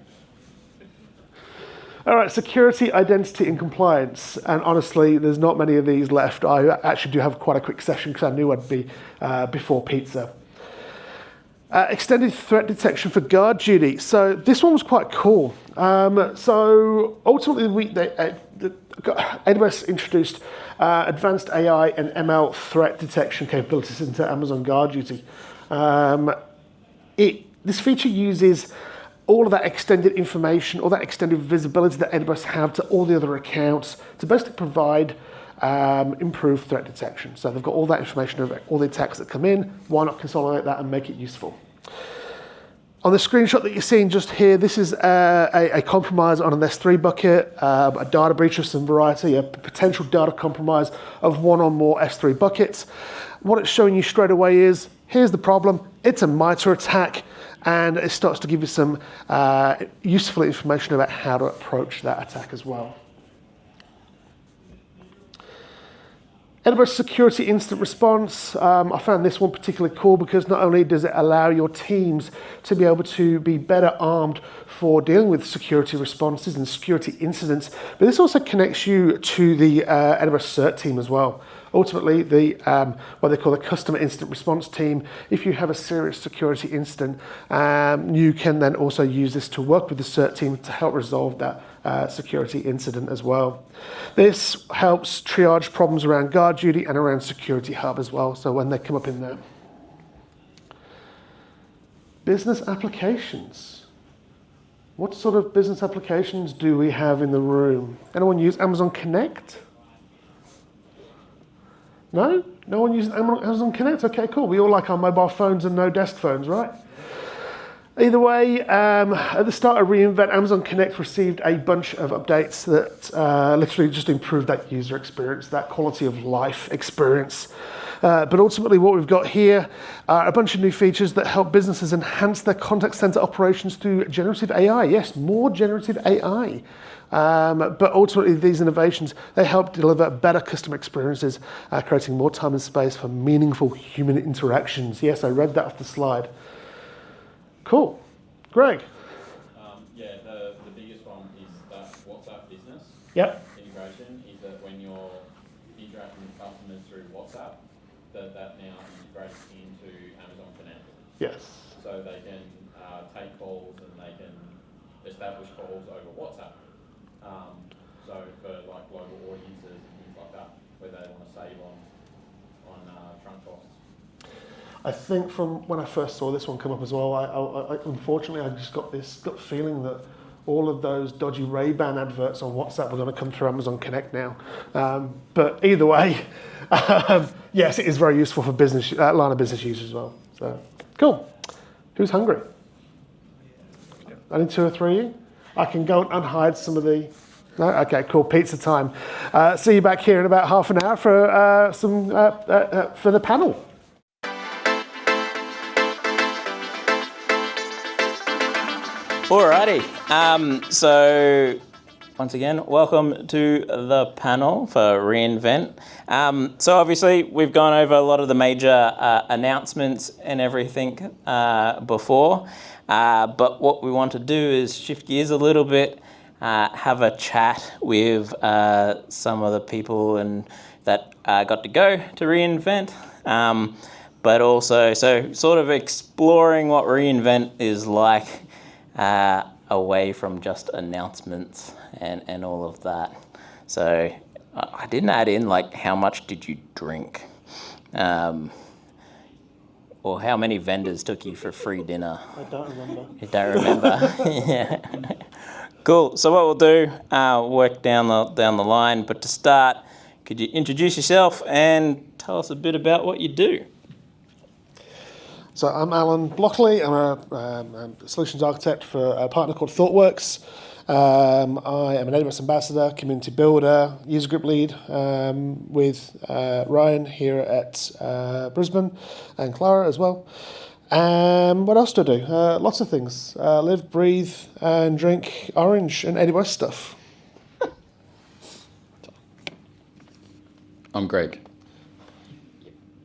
All right, security, identity, and compliance. And honestly, there's not many of these left. I actually do have quite a quick session because I knew I'd be before pizza. Extended threat detection for guard duty. So this one was quite cool. So ultimately, AWS introduced advanced AI and ML threat detection capabilities into Amazon Guard Duty. This feature uses all of that extended information, all that extended visibility that AWS have to all the other accounts to basically provide improved threat detection. So they've got all that information over all the attacks that come in. Why not consolidate that and make it useful? On the screenshot that you're seeing just here, this is a compromise on an S3 bucket, a data breach of some variety, a potential data compromise of one or more S3 buckets. What it's showing you straight away is, here's the problem, it's a MITRE attack, and it starts to give you some useful information about how to approach that attack as well. AWS Security Instant Response, I found this one particularly cool because not only does it allow your teams to be able to be better armed for dealing with security responses and security incidents, but this also connects you to the AWS CERT team as well. Ultimately, what they call the Customer Incident Response team, if you have a serious security incident, you can then also use this to work with the CERT team to help resolve that security incident as well. This helps triage problems around guard duty and around Security Hub as well, so when they come up in there. Business applications. What sort of business applications do we have in the room? Anyone use Amazon Connect? No? No one uses Amazon Connect? Okay, cool. We all like our mobile phones and no desk phones, right? Either way, at the start of reInvent, Amazon Connect received a bunch of updates that literally just improved that user experience, that quality of life experience. But ultimately what we've got here are a bunch of new features that help businesses enhance their contact center operations through generative AI. Yes, more generative AI. But ultimately these innovations, they help deliver better customer experiences, creating more time and space for meaningful human interactions. Yes, I read that off the slide. Cool. Greg? Yeah, the biggest one is that WhatsApp business integration is that when you're interacting with customers through WhatsApp, that now integrates into Amazon Connect. Yes. So they can take calls and they can establish calls over WhatsApp. So for like global audiences and things like that, where they want to save on trunk costs. I think from when I first saw this one come up as well, I unfortunately I just got this gut feeling that all of those dodgy Ray-Ban adverts on WhatsApp are going to come through Amazon Connect now. But either way, yes, it is very useful for business line of business users as well. So cool. Who's hungry? Only 2 or 3 of you? I can go and hide some of the. No? Okay, cool. Pizza time. See you back here in about half an hour for for the panel. Alrighty, so once again, welcome to the panel for reInvent. So obviously we've gone over a lot of the major announcements and everything before, but what we want to do is shift gears a little bit, have a chat with some of the people that got to go to reInvent, but also so sort of exploring what reInvent is like away from just announcements and all of that. So I didn't add in like how much did you drink, or how many vendors took you for free dinner. I don't remember. You don't remember? Yeah. Cool. So what we'll do, work down the line. But to start, could you introduce yourself and tell us a bit about what you do. So I'm Alan Blockley. I'm a solutions architect for a partner called Thoughtworks. I am an AWS ambassador, community builder, user group lead with Ryan here at Brisbane and Clara as well. What else do I do? Lots of things. Live, breathe, and drink orange and AWS stuff. I'm Greg.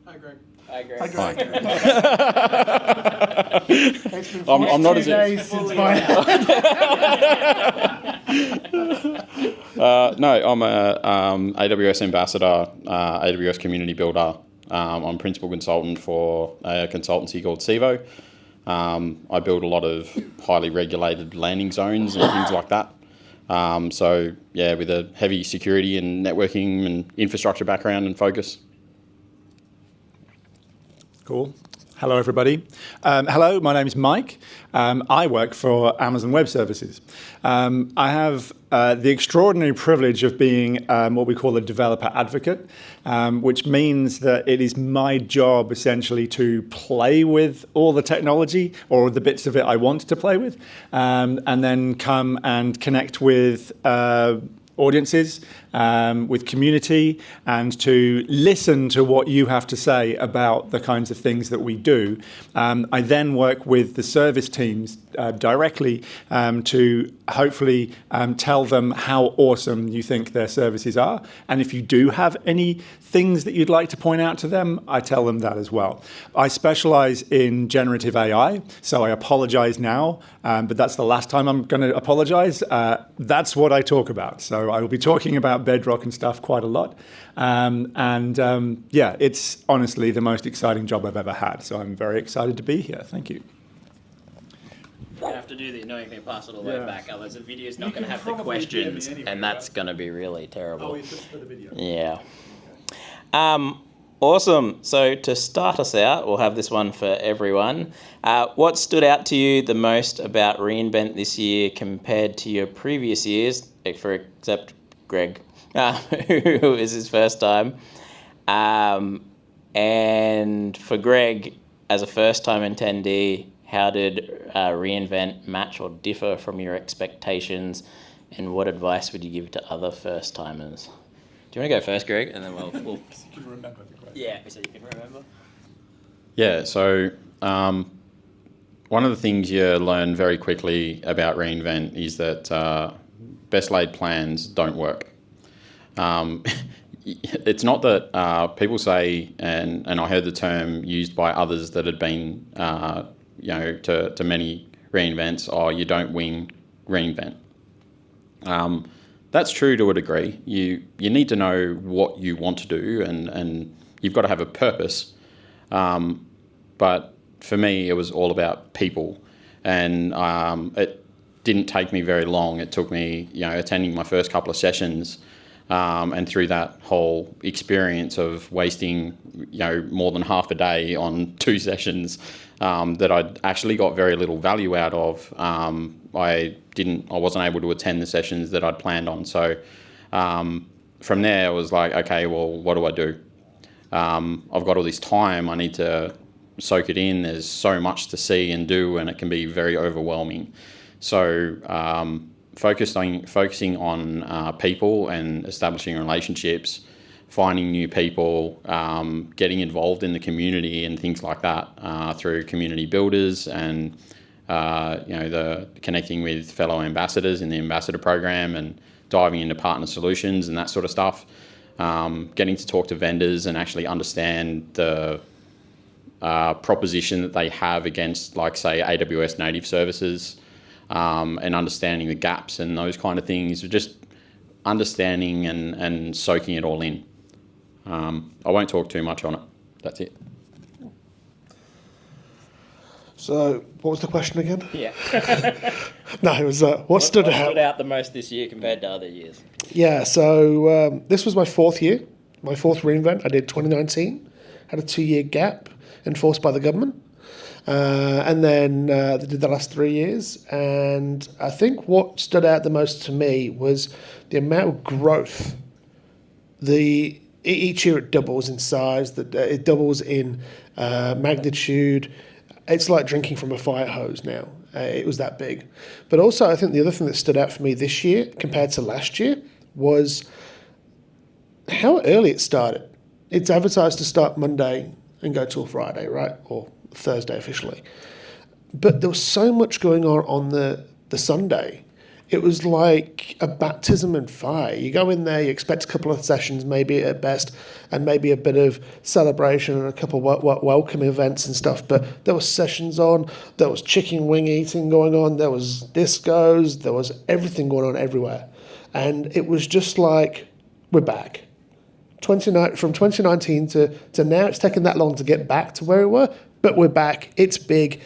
Hi, Greg. I agree. Hi. It's been I'm not 42 as days since my... No, I'm a AWS ambassador, AWS community builder. I'm principal consultant for a consultancy called Civo. I build a lot of highly regulated landing zones and things like that. So yeah, with a heavy security and networking and infrastructure background and focus. Cool. Hello, everybody. Hello, my name is Mike. I work for Amazon Web Services. I have the extraordinary privilege of being what we call a developer advocate, which means that it is my job essentially to play with all the technology or the bits of it I want to play with, and then come and connect with audiences, with community, and to listen to what you have to say about the kinds of things that we do. I then work with the service teams directly to hopefully tell them how awesome you think their services are. And if you do have any things that you'd like to point out to them, I tell them that as well. I specialize in generative AI, so I apologize now, but that's the last time I'm going to apologize. That's what I talk about. So I will be talking about Bedrock and stuff quite a lot. Yeah, it's honestly the most exciting job I've ever had. So I'm very excited to be here. Thank you. You have to do the annoying thing, pass it all the way back, otherwise the video's not going to have the questions, and that's going to be really terrible. it's just for the video. Yeah. Awesome. So to start us out, we'll have this one for everyone. What stood out to you the most about reInvent this year compared to your previous years, except Greg, who is his first time? And for Greg, as a first-time attendee, how did reInvent match or differ from your expectations, and what advice would you give to other first-timers? Do you want to go first, Greg, and then we'll Can you remember the question? yeah, so you can remember. Yeah, so one of the things you learn very quickly about reInvent is that best laid plans don't work. It's not that people say, and I heard the term used by others that had been, to many reInvents, you don't wing reInvent. That's true to a degree. You need to know what you want to do, and you've got to have a purpose. But for me, it was all about people, and it didn't take me very long. It took me, attending my first couple of sessions, and through that whole experience of wasting, more than half a day on 2 sessions, that I actually got very little value out of. I wasn't able to attend the sessions that I'd planned on. So from there, I was like, okay, well, what do I do? I've got all this time. I need to soak it in. There's so much to see and do, and it can be very overwhelming. So focusing on people and establishing relationships, finding new people, getting involved in the community and things like that through community builders and the connecting with fellow ambassadors in the ambassador program and diving into partner solutions and that sort of stuff. Getting to talk to vendors and actually understand the proposition that they have against, like, say, AWS native services, and understanding the gaps and those kind of things. Just understanding and soaking it all in. I won't talk too much on it. That's it. So, what was the question again? Yeah. No, it was what stood out. Stood out the most this year compared to other years? Yeah, so this was my 4th year, my 4th reInvent. I did 2019, had a 2-year gap enforced by the government, and then did the last 3 years. And I think what stood out the most to me was the amount of growth, the each year it doubles in size, it doubles in magnitude. It's like drinking from a fire hose now. It was that big. But also, I think the other thing that stood out for me this year compared to last year was how early it started. It's advertised to start Monday and go till Friday, right? Or Thursday officially. But there was so much going on the Sunday. It was like a baptism in fire. You go in there, you expect a couple of sessions, maybe at best, and maybe a bit of celebration and a couple of welcome events and stuff. But there was sessions on, there was chicken wing eating going on, there was discos, there was everything going on everywhere. And it was just like, we're back. From 2019 to now, it's taken that long to get back to where we were, but we're back. It's big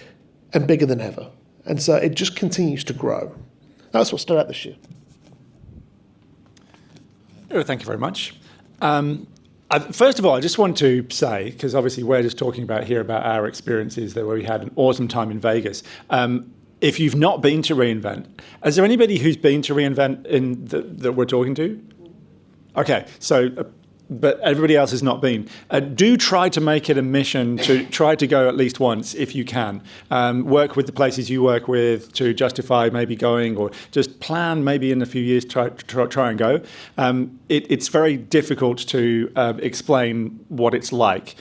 and bigger than ever. And so it just continues to grow. That's what stood out this year. Oh, thank you very much. First of all, I just want to say, because obviously we're just talking about our experiences that we had an awesome time in Vegas. If you've not been to reInvent, is there anybody who's been to reInvent that we're talking to? Okay, so but everybody else has not been. Do try to make it a mission to try to go at least once if you can. Work with the places you work with to justify maybe going, or just plan maybe in a few years try and go. It's very difficult to explain what it's like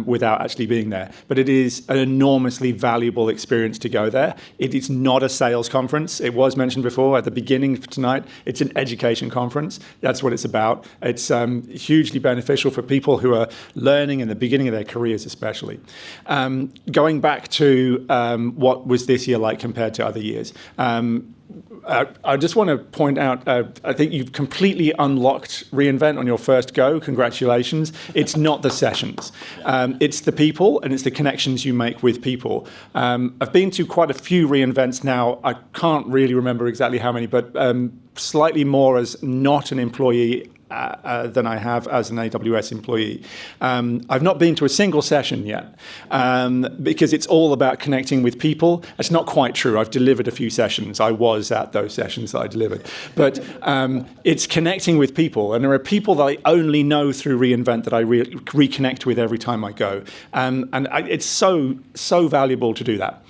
without actually being there. But it is an enormously valuable experience to go there. It is not a sales conference. It was mentioned before at the beginning of tonight. It's an education conference. That's what it's about. It's hugely beneficial for people who are learning in the beginning of their careers especially. Going back to what was this year like compared to other years, I just want to point out, I think you've completely unlocked reInvent on your first go. Congratulations. It's not the sessions. It's the people and it's the connections you make with people. I've been to quite a few reInvents now. I can't really remember exactly how many, but slightly more as not an employee than I have as an AWS employee. I've not been to a single session yet because it's all about connecting with people. It's not quite true. I've delivered a few sessions. I was at those sessions that I delivered. But it's connecting with people. And there are people that I only know through reInvent that I reconnect with every time I go. It's so valuable to do that.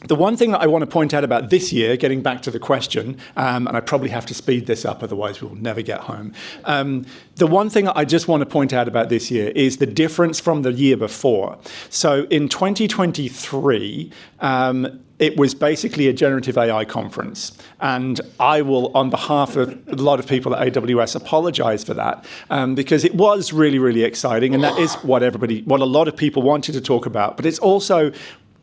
The one thing that I want to point out about this year, getting back to the question, and I probably have to speed this up, otherwise we'll never get home. The one thing I just want to point out about this year is the difference from the year before. So in 2023, it was basically a generative AI conference. And I will, on behalf of a lot of people at AWS, apologize for that, because it was really, really exciting. And that is what a lot of people wanted to talk about. But it's also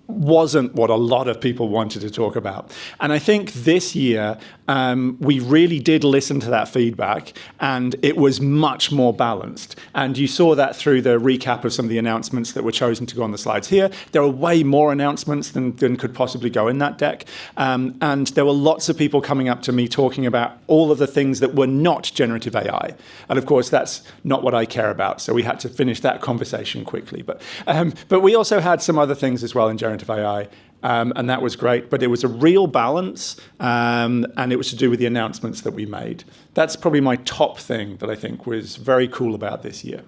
wasn't what a lot of people wanted to talk about. And I think this year, we really did listen to that feedback, and it was much more balanced. And you saw that through the recap of some of the announcements that were chosen to go on the slides here. There are way more announcements than could possibly go in that deck. And there were lots of people coming up to me talking about all of the things that were not generative AI. And of course, that's not what I care about. So we had to finish that conversation quickly. But we also had some other things as well in generative AI, and that was great. But it was a real balance, and it was to do with the announcements that we made. That's probably my top thing that I think was very cool about this year.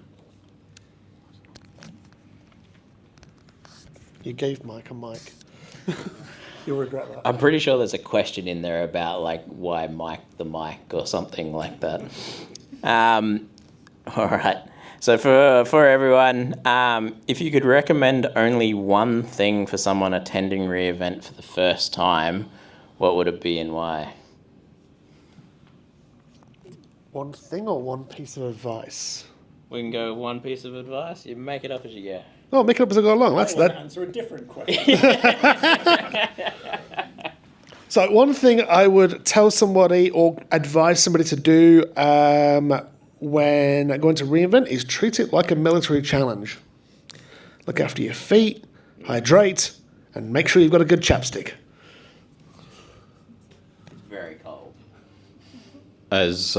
You gave Mike a mic. You'll regret that. I'm pretty sure there's a question in there about like why Mike the mic or something like that. All right. So for everyone, if you could recommend only one thing for someone attending reInvent for the first time, what would it be and why? One thing or one piece of advice? We can go one piece of advice. You make it up as you go. Oh, make it up as I go along. That's that. Answer a different question. So one thing I would tell somebody or advise somebody to do when going to reInvent is treat it like a military challenge. Look after your feet, hydrate, and make sure you've got a good chapstick. Very cold. As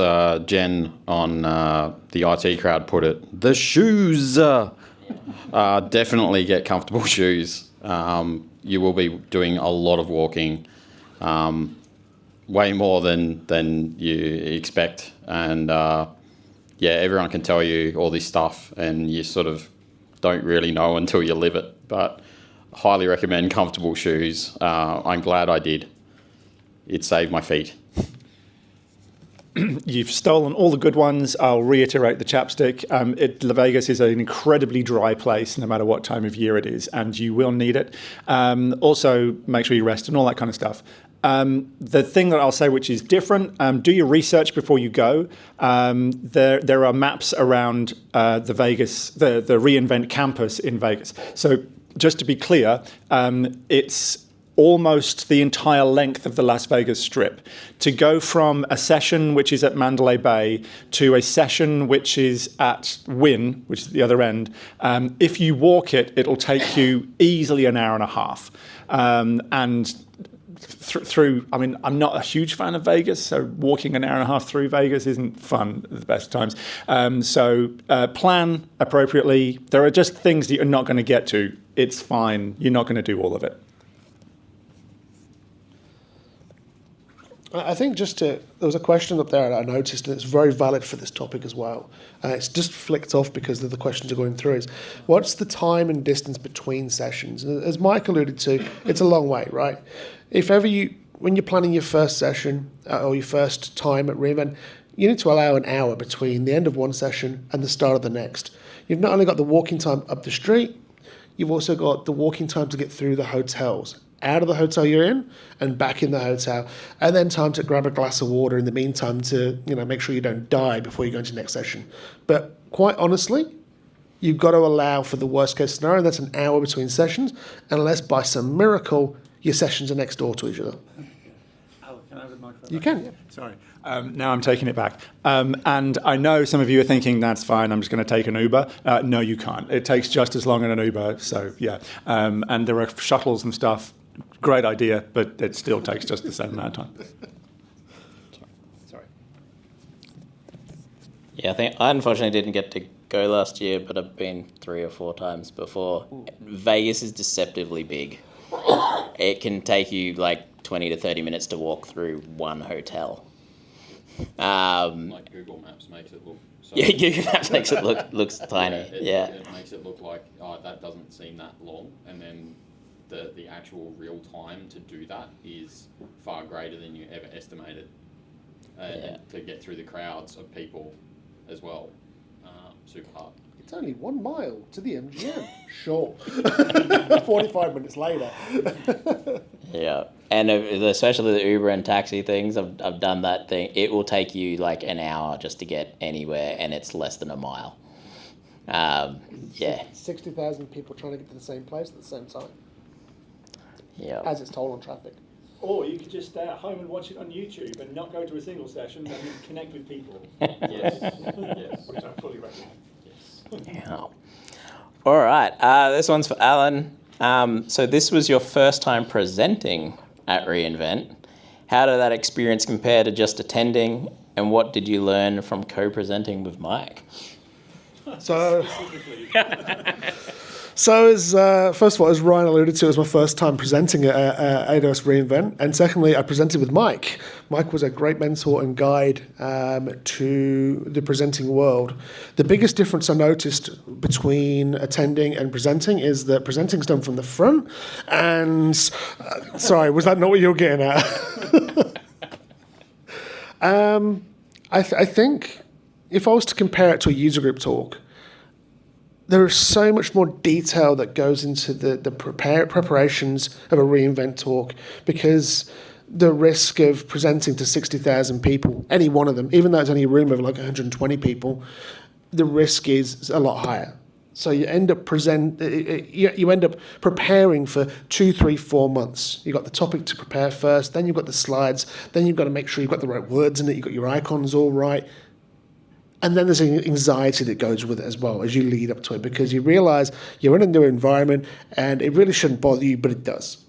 Jen on the IT crowd put it, the shoes. Definitely get comfortable shoes. You will be doing a lot of walking, way more than you expect, and yeah, everyone can tell you all this stuff and you sort of don't really know until you live it. But highly recommend comfortable shoes. I'm glad I did. It saved my feet. You've stolen all the good ones. I'll reiterate the chapstick. Las Vegas is an incredibly dry place, no matter what time of year it is, and you will need it. Also, make sure you rest and all that kind of stuff. The thing that I'll say which is different, do your research before you go. There are maps around the reInvent campus in Vegas. So just to be clear, it's almost the entire length of the Las Vegas Strip. To go from a session which is at Mandalay Bay to a session which is at Wynn, which is the other end, if you walk it, it'll take you easily an hour and a half. And through, I mean, I'm not a huge fan of Vegas, so walking an hour and a half through Vegas isn't fun at the best times. So plan appropriately. There are just things that you're not going to get to. It's fine. You're not going to do all of it. I think there was a question up there that I noticed, and it's very valid for this topic as well. It's just flicked off because the questions are going through. Is what's the time and distance between sessions? And as Mike alluded to, it's a long way, right? If ever when you're planning your first session or your first time at reInvent, you need to allow an hour between the end of one session and the start of the next. You've not only got the walking time up the street, you've also got the walking time to get through the hotels, out of the hotel you're in and back in the hotel, and then time to grab a glass of water in the meantime to make sure you don't die before you go into the next session. But quite honestly, you've got to allow for the worst case scenario. That's an hour between sessions, unless by some miracle your sessions are next door to each other. Oh, can I have the microphone? You can, yeah. Sorry. Now I'm taking it back. And I know some of you are thinking, that's fine, I'm just going to take an Uber. No, you can't. It takes just as long in an Uber, so yeah. And there are shuttles and stuff. Great idea, but it still takes just the same amount of time. Sorry. Yeah, I unfortunately didn't get to go last year, but I've been 3 or 4 times before. Vegas is deceptively big. It can take you like 20 to 30 minutes to walk through one hotel. Like Google Maps makes it look. So Yeah, Google Maps makes it looks tiny. It makes it look like that doesn't seem that long, and then the actual real time to do that is far greater than you ever estimated. And to get through the crowds of people as well, super hard. It's only 1 mile to the MGM. Sure. 45 minutes later. Yeah, and especially the Uber and taxi things, I've done that thing. It will take you like an hour just to get anywhere, and it's less than a mile. Yeah. 60,000 people trying to get to the same place at the same time. Yeah. As it's toll on traffic. Or you could just stay at home and watch it on YouTube and not go to a single session and connect with people. Yes. Which I fully recommend. Yeah. All right. This one's for Alan. So this was your first time presenting at reInvent. How did that experience compare to just attending, and what did you learn from co-presenting with Mike? So as first of all, as Ryan alluded to, it was my first time presenting at AWS reInvent, and secondly, I presented with Mike. Mike was a great mentor and guide to the presenting world. The biggest difference I noticed between attending and presenting is that presenting's done from the front, and sorry, was that not what you were getting at? I think if I was to compare it to a user group talk, there is so much more detail that goes into the preparations of a reInvent talk, because the risk of presenting to 60,000 people, any one of them, even though it's only a room of like 120 people, the risk is a lot higher. So you end up you end up preparing for 2, 3, 4 months. You've got the topic to prepare first, then you've got the slides, then you've got to make sure you've got the right words in it, you've got your icons all right. And then there's an anxiety that goes with it as well as you lead up to it, because you realise you're in a new environment and it really shouldn't bother you, but it does.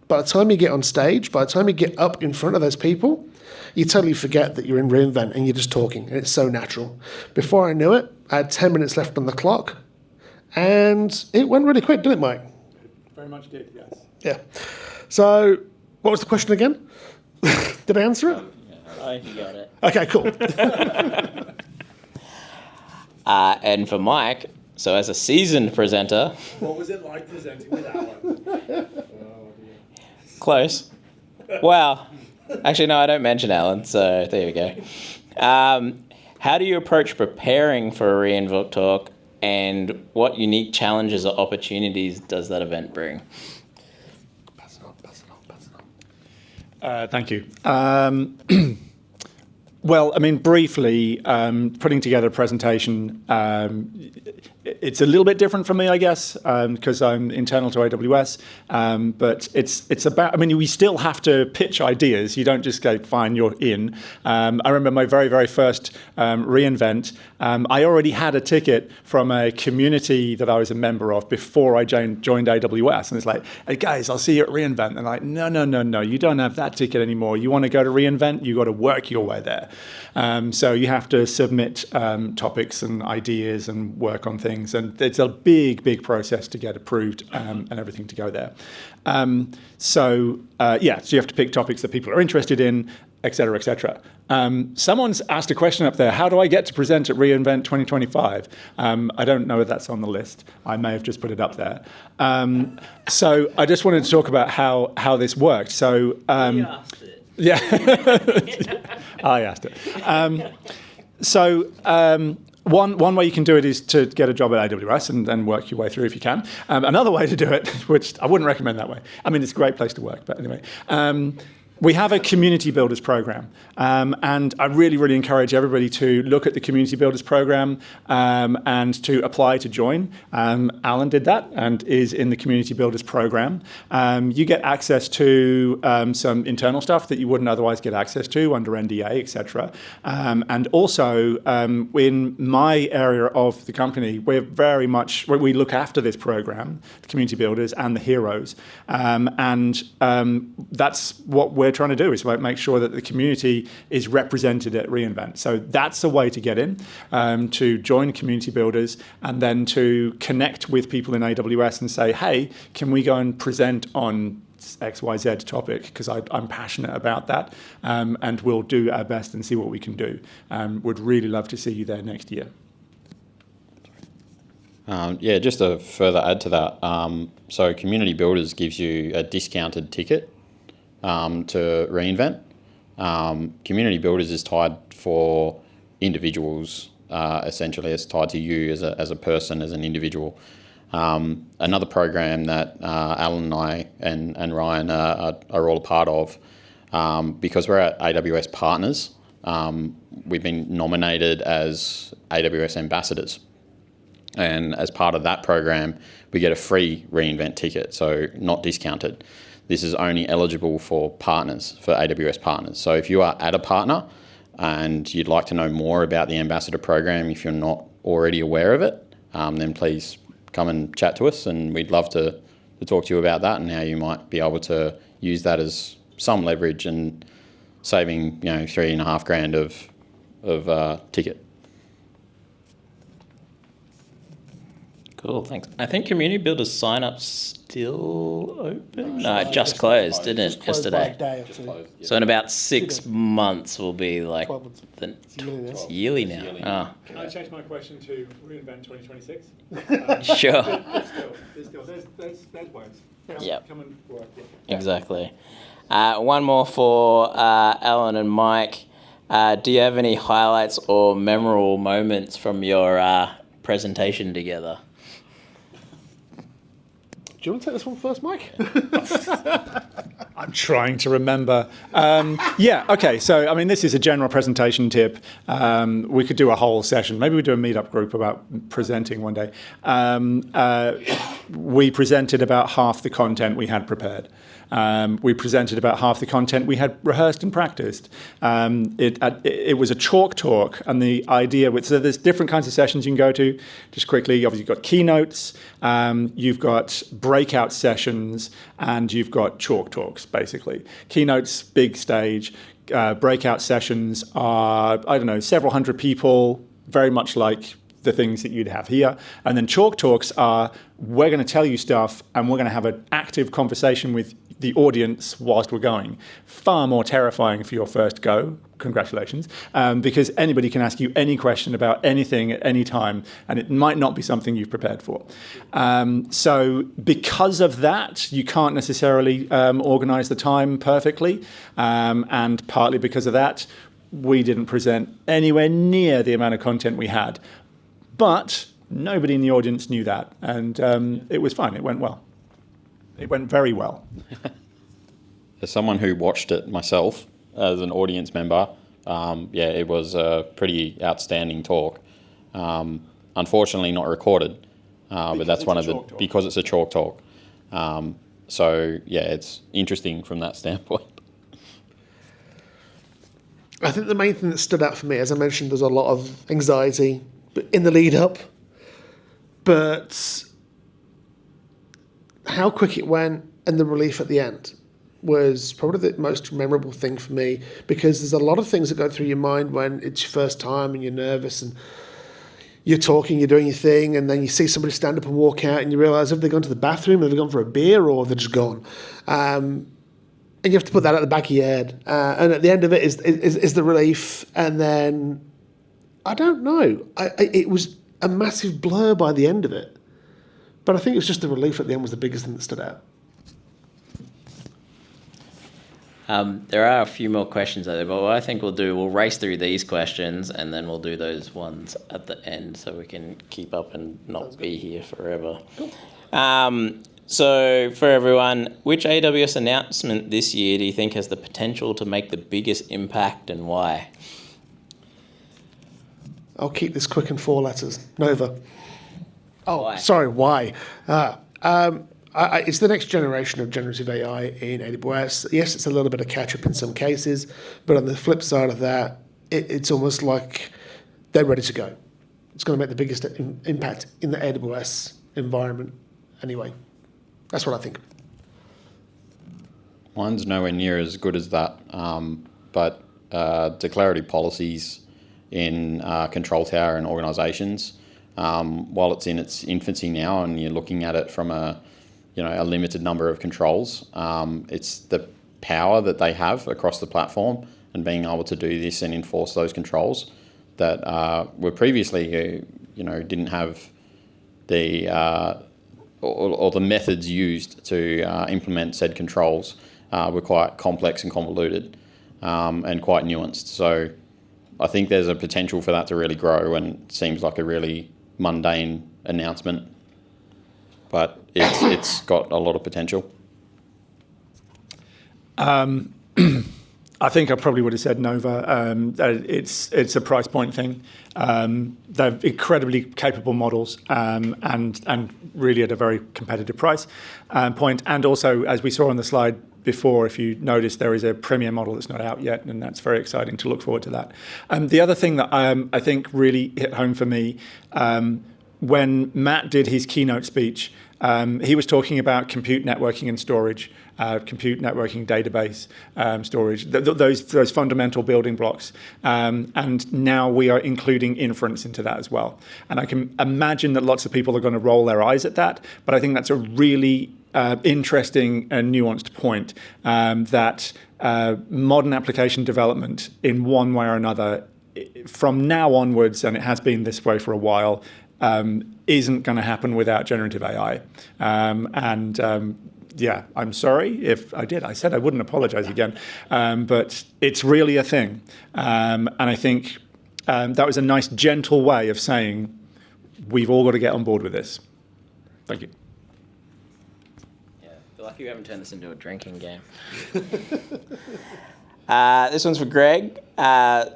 By the time you get on stage, by the time you get up in front of those people, you totally forget that you're in reInvent and you're just talking, and it's so natural. Before I knew it, I had 10 minutes left on the clock, and it went really quick, didn't it, Mike? Very much did, yes. Yeah. So, what was the question again? Did I answer it? Oh, you got it. Okay, cool. And for Mike, so as a seasoned presenter, What was it like presenting with Alan? close. Well, actually, no, I don't mention Alan, so there we go. How do you approach preparing for a Reinvent talk, and what unique challenges or opportunities does that event bring? Thank you. Well, I mean, briefly, putting together a presentation, it's a little bit different for me, I guess, because I'm internal to AWS. But it's about, I mean, we still have to pitch ideas. You don't just go, fine, you're in. I remember my very, very first reInvent. I already had a ticket from a community that I was a member of before I joined AWS. And it's like, hey, guys, I'll see you at reInvent. And I'm like, no, you don't have that ticket anymore. You want to go to reInvent? You got to work your way there. So you have to submit topics and ideas and work on things. And it's a big process to get approved and everything to go there. So you have to pick topics that people are interested in, et cetera, et cetera. Someone's asked a question up there, how do I get to present at reInvent 2025? I don't know if that's on the list. I may have just put it up there. So I just wanted to talk about how this worked. So yeah, I asked it. One way you can do it is to get a job at AWS and then work your way through if you can. Another way to do it, which I wouldn't recommend that way. I mean, it's a great place to work, but anyway. We have a community builders program, and I really encourage everybody to look at the community builders program and to apply to join. Alan did that and is in the community builders program. You get access to some internal stuff that you wouldn't otherwise get access to under NDA, etc. And also in my area of the company, we look after this program, the community builders and the heroes, and that's what we're trying to do, is make sure that the community is represented at reInvent. So that's a way to get in, to join community builders and then to connect with people in AWS and say, hey, can we go and present on XYZ topic, because I'm passionate about that, and we'll do our best and see what we can do. Would really love to see you there next year. Just to further add to that, so Community Builders gives you a discounted ticket to reInvent. Community Builders is tied for individuals, essentially. It's tied to you as a person, as an individual. Another program that Alan and I and Ryan are all a part of, because we're at AWS partners, we've been nominated as AWS ambassadors. And as part of that program, we get a free reInvent ticket, so not discounted. This is only eligible for partners, for AWS partners. So if you are at a partner and you'd like to know more about the ambassador program, if you're not already aware of it, then please come and chat to us, and we'd love to talk to you about that and how you might be able to use that as some leverage and saving, $3,500 of ticket. Cool, thanks. I think Community Builders sign-up's still open? No, it just closed, didn't it, yesterday? So in about 6 months will be like it's yearly now. Oh. Can I change my question to reInvent 2026? Sure. There's ways. Yep. Come and work with it. Exactly. One more for Alan and Mike. Do you have any highlights or memorable moments from your presentation together? Do you want to take this one first, Mike? I'm trying to remember. Okay. So, I mean, this is a general presentation tip. We could do a whole session. Maybe we do a meetup group about presenting one day. We presented about half the content we had prepared. We presented about half the content we had rehearsed and practiced. It was a chalk talk, and the idea so there's different kinds of sessions you can go to. Just quickly, obviously you've got keynotes, you've got breakout sessions, and you've got chalk talks, basically. Keynotes, big stage. Breakout sessions are, several hundred people, very much like the things that you'd have here. And then chalk talks are, we're going to tell you stuff and we're going to have an active conversation with the audience whilst we're going. Far more terrifying for your first go. Congratulations. Because anybody can ask you any question about anything at any time, and it might not be something you've prepared for. So because of that, you can't necessarily organise the time perfectly. And partly because of that, we didn't present anywhere near the amount of content we had. But nobody in the audience knew that. And it was fine. It went well. It went very well. As someone who watched it myself, as an audience member, it was a pretty outstanding talk. Unfortunately, not recorded, but that's one of the because it's a chalk talk. It's interesting from that standpoint. I think the main thing that stood out for me, as I mentioned, there's a lot of anxiety in the lead up, but how quick it went and the relief at the end was probably the most memorable thing for me, because there's a lot of things that go through your mind when it's your first time and you're nervous and you're talking, you're doing your thing, and then you see somebody stand up and walk out and you realise, have they gone to the bathroom, have they gone for a beer, or they're just gone? And you have to put that at the back of your head. And at the end of it is the relief. And then, I don't know, it was a massive blur by the end of it. But I think it was just the relief at the end was the biggest thing that stood out. There are a few more questions out there, but what I think we'll race through these questions and then we'll do those ones at the end so we can keep up and not be here forever. Cool. So for everyone, which AWS announcement this year do you think has the potential to make the biggest impact and why? I'll keep this quick in 4 letters. Nova. Oh, Why? Sorry, why? It's the next generation of generative AI in AWS. Yes, it's a little bit of catch-up in some cases, but on the flip side of that, it's almost like they're ready to go. It's going to make the biggest impact in the AWS environment anyway. That's what I think. Mine's nowhere near as good as that, but declarative policies in control tower and organisations, while it's in its infancy now and you're looking at it from a limited number of controls, it's the power that they have across the platform and being able to do this and enforce those controls that were previously, didn't have the or the methods used to implement said controls were quite complex and convoluted and quite nuanced. So I think there's a potential for that to really grow, and it seems like a really mundane announcement, but it's got a lot of potential. I think I probably would have said Nova. It's a price point thing. They're incredibly capable models and really at a very competitive price point. And also, as we saw on the slide before, if you notice, there is a premium model that's not out yet, and that's very exciting to look forward to that. The other thing that I think really hit home for me, when Matt did his keynote speech, he was talking about compute networking and storage, compute networking database storage, those fundamental building blocks. And now we are including inference into that as well. And I can imagine that lots of people are going to roll their eyes at that, but I think that's a really interesting and nuanced point, that modern application development in one way or another, from now onwards, and it has been this way for a while, isn't going to happen without generative AI. I'm sorry if I did. I said I wouldn't apologize again, but it's really a thing. And I think that was a nice, gentle way of saying we've all got to get on board with this. Thank you. Yeah, I feel like you haven't turned this into a drinking game. This one's for Greg.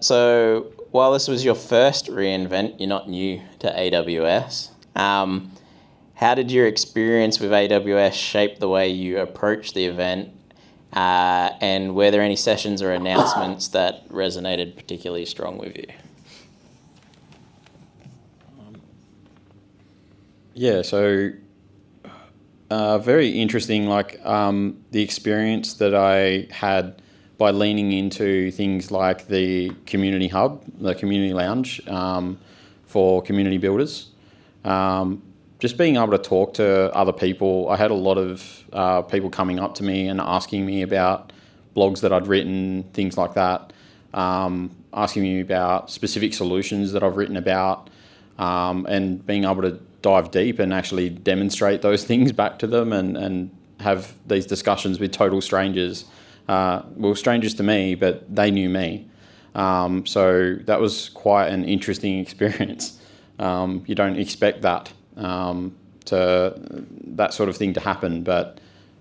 So while this was your first reInvent, you're not new to AWS. How did your experience with AWS shape the way you approach the event? And were there any sessions or announcements that resonated particularly strong with you? So very interesting, the experience that I had by leaning into things like the community hub, the community lounge, for community builders. Just being able to talk to other people. I had a lot of people coming up to me and asking me about blogs that I'd written, things like that, asking me about specific solutions that I've written about, and being able to dive deep and actually demonstrate those things back to them and have these discussions with total strangers. Well, strangers to me, but they knew me. So that was quite an interesting experience. You don't expect that that sort of thing to happen, but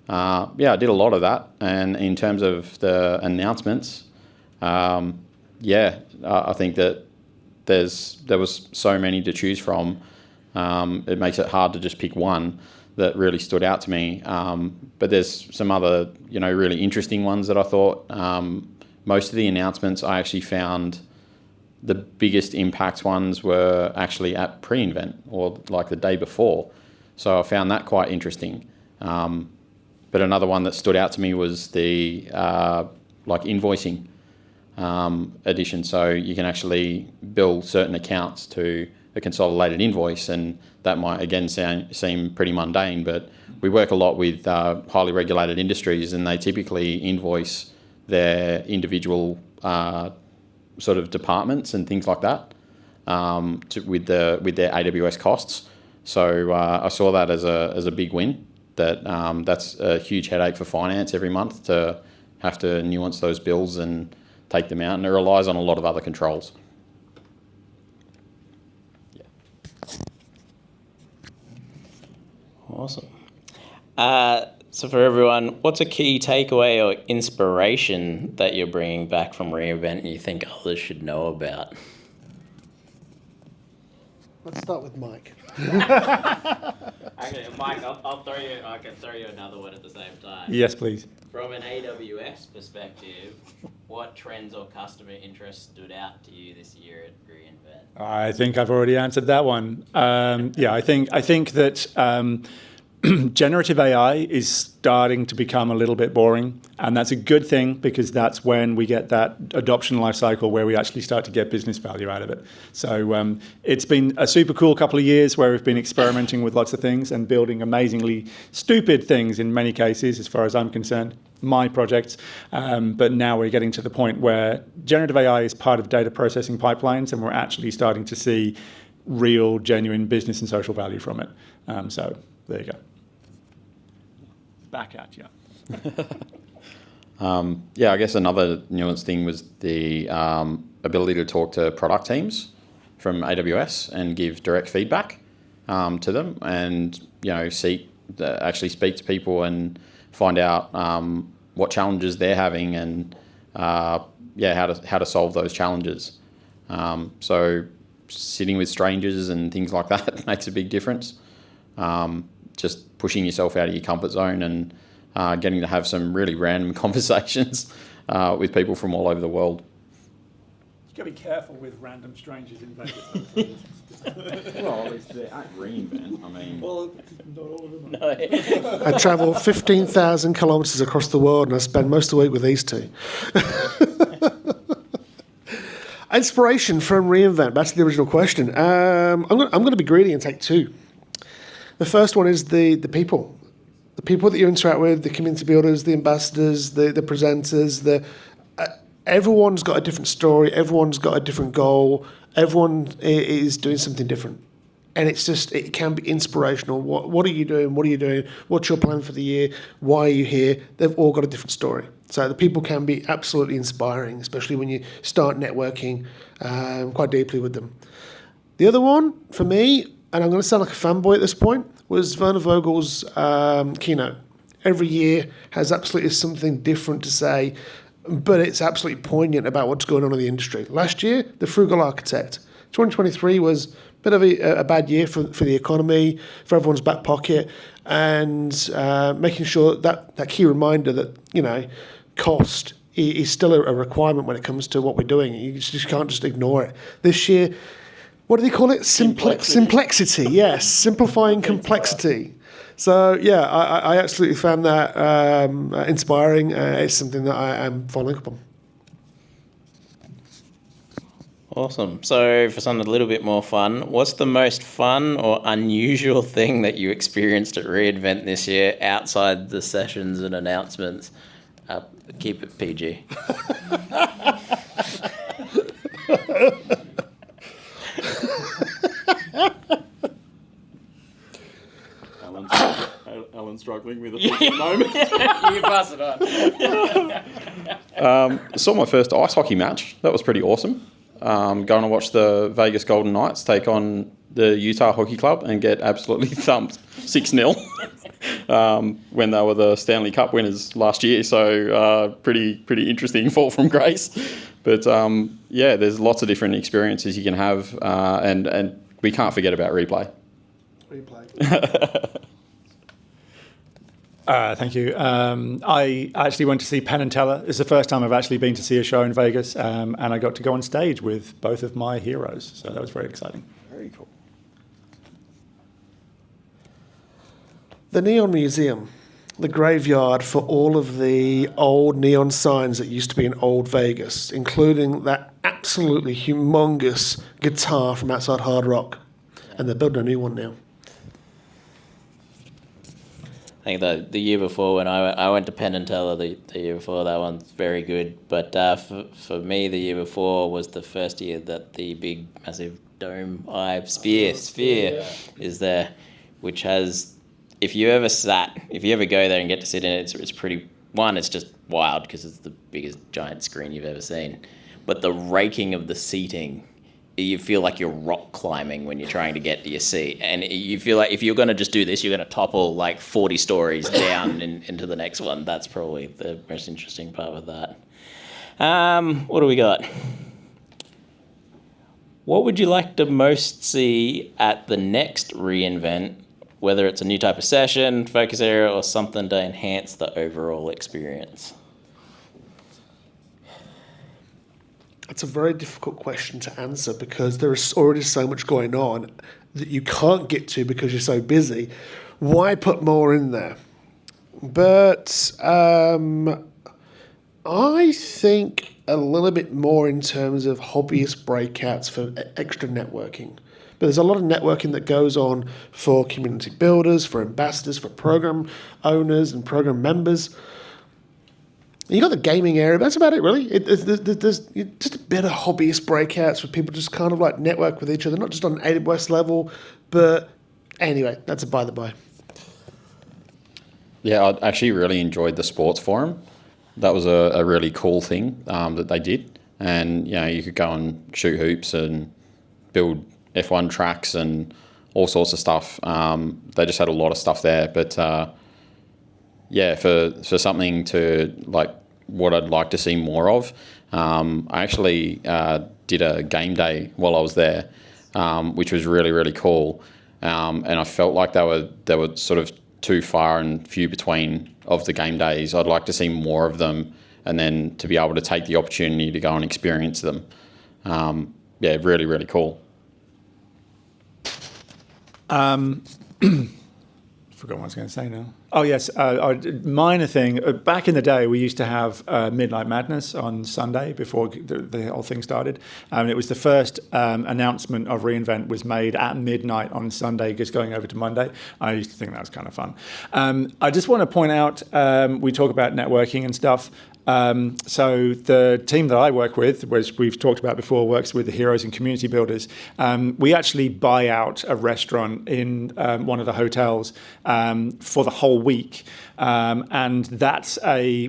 I did a lot of that. And in terms of the announcements, I think that there was so many to choose from. It makes it hard to just pick one that really stood out to me. But there's some other, really interesting ones that I thought. Most of the announcements I actually found the biggest impact ones were actually at pre-invent or like the day before. So I found that quite interesting. But another one that stood out to me was the invoicing edition. So you can actually bill certain accounts to a consolidated invoice, and that might again seem pretty mundane, but we work a lot with highly regulated industries, and they typically invoice their individual sort of departments and things like that with their AWS costs. So I saw that as a big win. That's a huge headache for finance every month to have to nuance those bills and take them out, and it relies on a lot of other controls. Awesome. So for everyone, what's a key takeaway or inspiration that you're bringing back from reInvent and you think others should know about? Let's start with Mike. Actually, Mike, I can throw you another one at the same time. Yes, please. From an AWS perspective, what trends or customer interests stood out to you this year at reInvent? I think I've already answered that one. I think that generative AI is starting to become a little bit boring, and that's a good thing because that's when we get that adoption life cycle where we actually start to get business value out of it. So it's been a super cool couple of years where we've been experimenting with lots of things and building amazingly stupid things in many cases, as far as I'm concerned, my projects. But now we're getting to the point where generative AI is part of data processing pipelines, and we're actually starting to see real, genuine business and social value from it. So there you go. Back at you. I guess another nuanced thing was the ability to talk to product teams from AWS and give direct feedback to them, and actually speak to people and find out what challenges they're having and how to solve those challenges. So sitting with strangers and things like that makes a big difference. Just pushing yourself out of your comfort zone and getting to have some really random conversations with people from all over the world. You've got to be careful with random strangers in Vegas. Well, at least they're at reInvent. I mean, Well, not all of them. No. I travel 15,000 kilometres across the world, and I spend most of the week with these two. Inspiration from reInvent. Back to the original question. I'm going to be greedy and take two. The first one is the people. The people that you interact with, the community builders, the ambassadors, the presenters, everyone's got a different story, everyone's got a different goal, everyone is doing something different. And it can be inspirational. What are you doing? What are you doing? What's your plan for the year? Why are you here? They've all got a different story. So the people can be absolutely inspiring, especially when you start networking quite deeply with them. The other one, for me, and I'm going to sound like a fanboy at this point, was Werner Vogel's keynote. Every year has absolutely something different to say, but it's absolutely poignant about what's going on in the industry. Last year, the frugal architect. 2023 was a bit of a bad year for the economy, for everyone's back pocket, and making sure that key reminder that, cost is still a requirement when it comes to what we're doing. You just can't just ignore it. This year, what do they call it? Simplexity, yes. Simplifying complexity. So, I absolutely found that inspiring. It's something that I am following up on. Awesome. So for something a little bit more fun, what's the most fun or unusual thing that you experienced at reInvent this year outside the sessions and announcements? Keep it PG. Alan's struggling with it at the moment. You pass it on. Saw my first ice hockey match. That was pretty awesome. Going to watch the Vegas Golden Knights take on the Utah Hockey Club and get absolutely thumped 6-0 when they were the Stanley Cup winners last year. So pretty interesting fall from grace. But yeah, there's lots of different experiences you can have, and we can't forget about replay. Thank you. I actually went to see Penn and Teller. It's the first time I've actually been to see a show in Vegas, and I got to go on stage with both of my heroes. So that was very exciting. Very cool. The Neon Museum, the graveyard for all of the old neon signs that used to be in old Vegas, including that absolutely humongous guitar from Outside Hard Rock. And they're building a new one now. I think the year before when I went to Penn and Teller, the year before, that one's very good. But for me, the year before was the first year that the big, massive dome eye sphere is there, which has, if you ever go there and get to sit in it, it's pretty, it's just wild because it's the biggest giant screen you've ever seen. But the raking of the seating, you feel like you're rock climbing when you're trying to get to your seat. And you feel like if you're going to just do this, you're going to topple like 40 stories down into the next one. That's probably the most interesting part of that. What do we got? What would you like to most see at the next reInvent, whether it's a new type of session, focus area, or something to enhance the overall experience? It's a very difficult question to answer because there is already so much going on that you can't get to because you're so busy. Why put more in there? But I think a little bit more in terms of hobbyist breakouts for extra networking. But there's a lot of networking that goes on for community builders, for ambassadors, for program owners and program members. You got the gaming area, but that's about it, really. There's just a bit of hobbyist breakouts where people just kind of like network with each other, not just on an AWS level, but anyway, that's a by the by. Yeah, I actually really enjoyed the sports forum. That was a really cool thing that they did. And, you could go and shoot hoops and build F1 tracks and all sorts of stuff. They just had a lot of stuff there. But, yeah, for something to, like, what I'd like to see more of, I actually did a game day while I was there, which was really, really cool. And I felt like they were sort of too far and few between of the game days. I'd like to see more of them, and then to be able to take the opportunity to go and experience them. Yeah, really, really cool. Forgot what I was going to say now. Oh, yes. Minor thing. Back in the day, we used to have Midnight Madness on Sunday before the whole thing started. It was the first announcement of reInvent was made at midnight on Sunday, just going over to Monday. I used to think that was kind of fun. I just want to point out, we talk about networking and stuff. So the team that I work with, which we've talked about before, works with the heroes and community builders. We actually buy out a restaurant in one of the hotels for the whole week, and that's a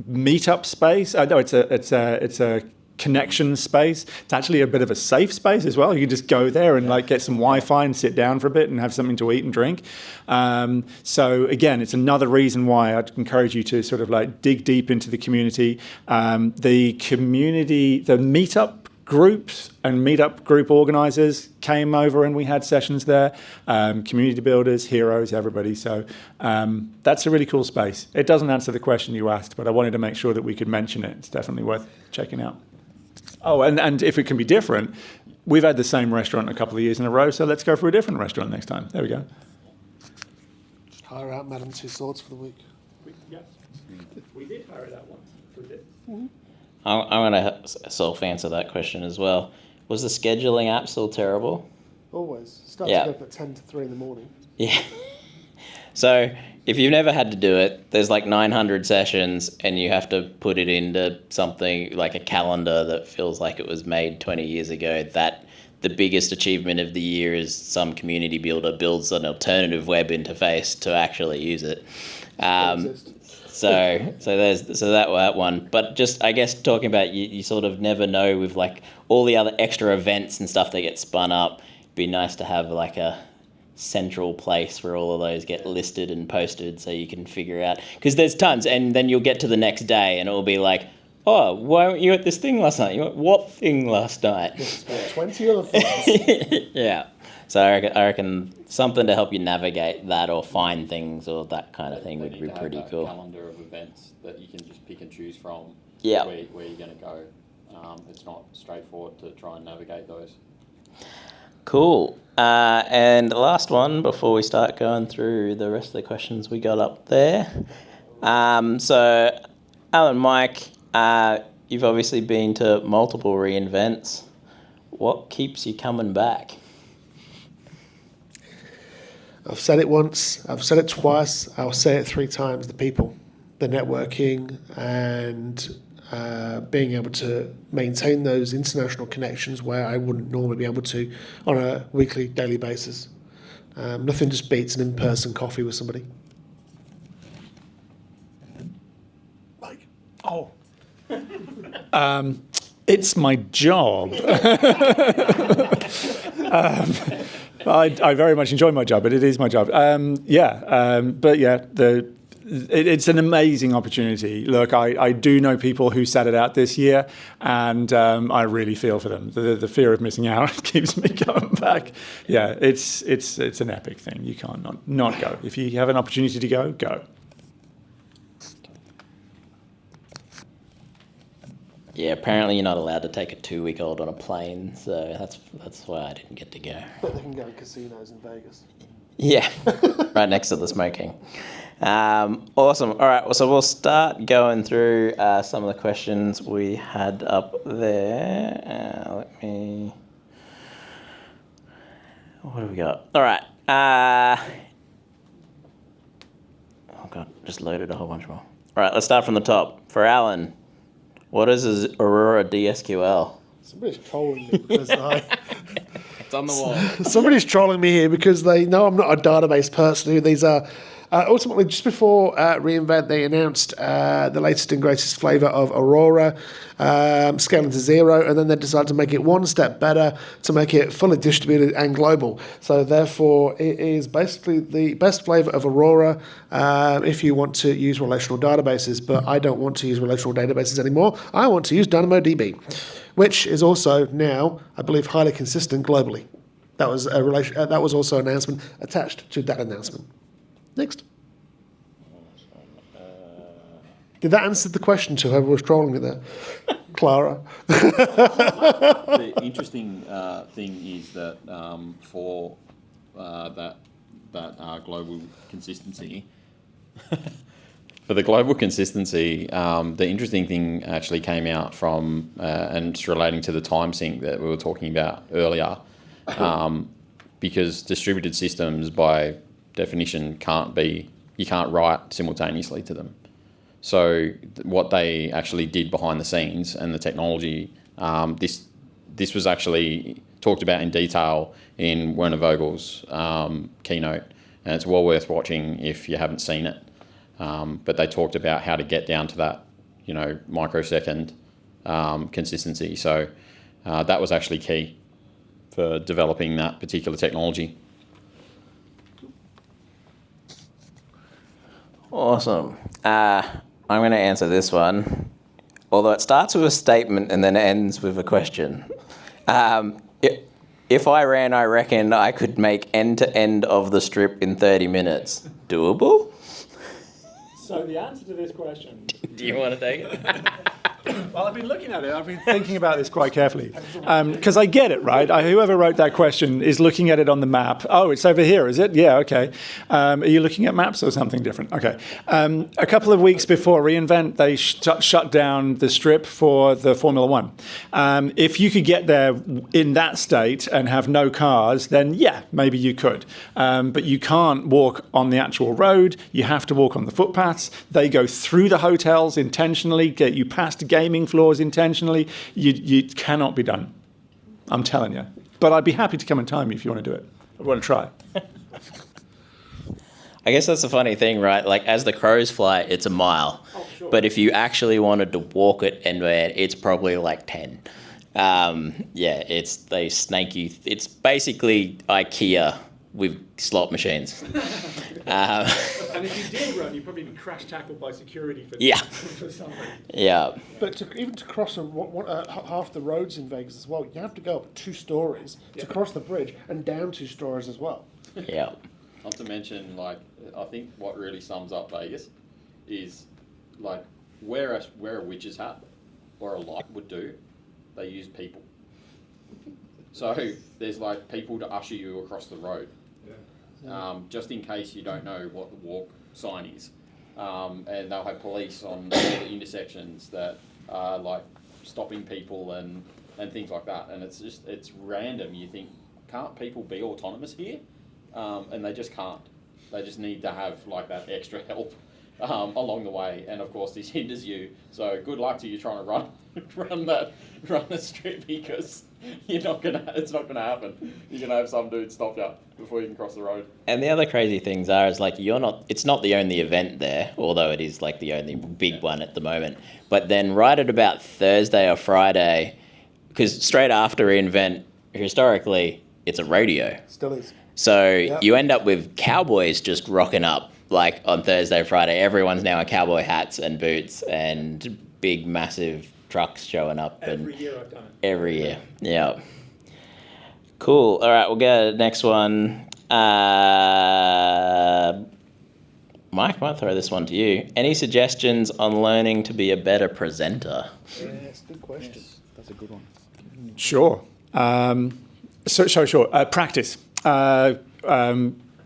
meetup space. No, it's a connection space. It's actually a bit of a safe space as well. You can just go there and like get some Wi-Fi and sit down for a bit and have something to eat and drink. So again, it's another reason why I'd encourage you to sort of like dig deep into the community. The meetup groups and meetup group organizers came over and we had sessions there. Community builders, heroes, everybody. So that's a really cool space. It doesn't answer the question you asked, but I wanted to make sure that we could mention it. It's definitely worth checking out. Oh, and if it can be different, we've had the same restaurant a couple of years in a row, so let's go for a different restaurant next time. There we go. Just hire out Madame Two Swords for the week. Yes. We did hire that once. We did. I'm going to self-answer that question as well. Was the scheduling app still terrible? Always. Starts Yeah. up at 10 to 3 in the morning. Yeah. So if you've never had to do it, there's like 900 sessions and you have to put it into something like a calendar that feels like it was made 20 years ago. That the biggest achievement of the year is some community builder builds an alternative web interface to actually use it. So there's that one. But just, I guess, talking about you sort of never know with like all the other extra events and stuff that get spun up. It'd be nice to have like a central place where all of those get listed and posted so you can figure out, because there's tons, and then you'll get to the next day and it'll be like, oh, why weren't you at this thing last night? You went, what thing last night? 20 other things. Yeah. So I reckon something to help you navigate that or find things or that kind of thing would be pretty cool. Calendar of events that you can just pick and choose from. Yeah. Where you're going to go. It's not straightforward to try and navigate those. Cool. And the last one before we start going through the rest of the questions we got up there. So, Alan, Mike, you've obviously been to multiple reinvents. What keeps you coming back? I've said it once, I've said it twice, I'll say it 3 times. The people, the networking, and being able to maintain those international connections where I wouldn't normally be able to on a weekly, daily basis. Nothing just beats an in-person coffee with somebody. Mike. Oh. It's my job. I very much enjoy my job, but it is my job. But yeah, it's an amazing opportunity. Look, I do know people who sat it out this year, and I really feel for them. The fear of missing out keeps me coming back. Yeah, it's an epic thing. You can't not go. If you have an opportunity to go, go. Yeah, apparently you're not allowed to take a 2-week-old on a plane, so that's why I didn't get to go. But they can go to casinos in Vegas. Yeah, right next to the smoking. Awesome. All right, so we'll start going through some of the questions we had up there. What do we got? All right. Oh, God, just loaded a whole bunch more. All right, let's start from the top. For Alan, what is Aurora DSQL? Somebody's trolling me because It's on the wall. somebody's trolling me here because they know I'm not a database person. These are ultimately just before reInvent, they announced the latest and greatest flavor of Aurora, scaling to 0, and then they decided to make it one step better to make it fully distributed and global. So therefore, it is basically the best flavor of Aurora if you want to use relational databases. But I don't want to use relational databases anymore. I want to use DynamoDB, which is also now, I believe, highly consistent globally. That was that was also an announcement attached to that announcement. Next. Did that answer the question to whoever was trolling me there? Clara. The interesting thing is that for that global consistency, for the global consistency, the interesting thing actually came out from, and it's relating to the time sync that we were talking about earlier, because distributed systems by definition you can't write simultaneously to them. So what they actually did behind the scenes and the technology, this was actually talked about in detail in Werner Vogel's keynote, and it's well worth watching if you haven't seen it. But they talked about how to get down to that, microsecond consistency. So that was actually key for developing that particular technology. Awesome. I'm going to answer this one, although it starts with a statement and then ends with a question. If I ran, I reckon I could make end-to-end of the strip in 30 minutes. Doable? So the answer to this question... Do you want to take it? Well, I've been looking at it. I've been thinking about this quite carefully because I get it, right? Whoever wrote that question is looking at it on the map. Oh, it's over here, is it? Yeah, okay. Are you looking at maps or something different? Okay. A couple of weeks before reInvent, they shut down the strip for the Formula One. If you could get there in that state and have no cars, then yeah, maybe you could. But you can't walk on the actual road. You have to walk on the footpaths. They go through the hotels intentionally, get you past gaming floors intentionally. You cannot be done. I'm telling you. But I'd be happy to come and time you if you want to do it. I want to try. I guess that's the funny thing, right? Like, as the crows fly, it's a mile. Oh, sure. But if you actually wanted to walk it anywhere, it's probably like 10. They snake you. It's basically IKEA with slot machines. And if you did run, you'd probably be crash tackled by security for something. Yeah. But even to cross half the roads in Vegas as well, you have to go up 2 stories to cross the bridge and down 2 stories as well. Yeah. Not to mention, like, I think what really sums up Vegas is, like, where a witch's hat or a light would do, they use people. So there's, like, people to usher you across the road. Just in case you don't know what the walk sign is. And they'll have police on all the intersections that are like stopping people and things like that. And it's random. You think, can't people be autonomous here? And they just can't. They just need to have like that extra help along the way. And of course this hinders you. So good luck to you trying to run the strip, because it's not gonna happen. You're gonna have some dude stop you before you can cross the road. And the other crazy things are, is like, it's not the only event there, although it is like the only big one at the moment. But then right at about Thursday or Friday, because straight after reInvent, historically, it's a rodeo. Still is. So you end up with cowboys just rocking up, like on Thursday, Friday. Everyone's now in cowboy hats and boots and big, massive trucks showing up. Every year I've done it. Every year, yeah. Cool. All right, we'll go to the next one. Mike, I might throw this one to you. Any suggestions on learning to be a better presenter? Yes, good question. That's a good one. Sure. Sure. Practice.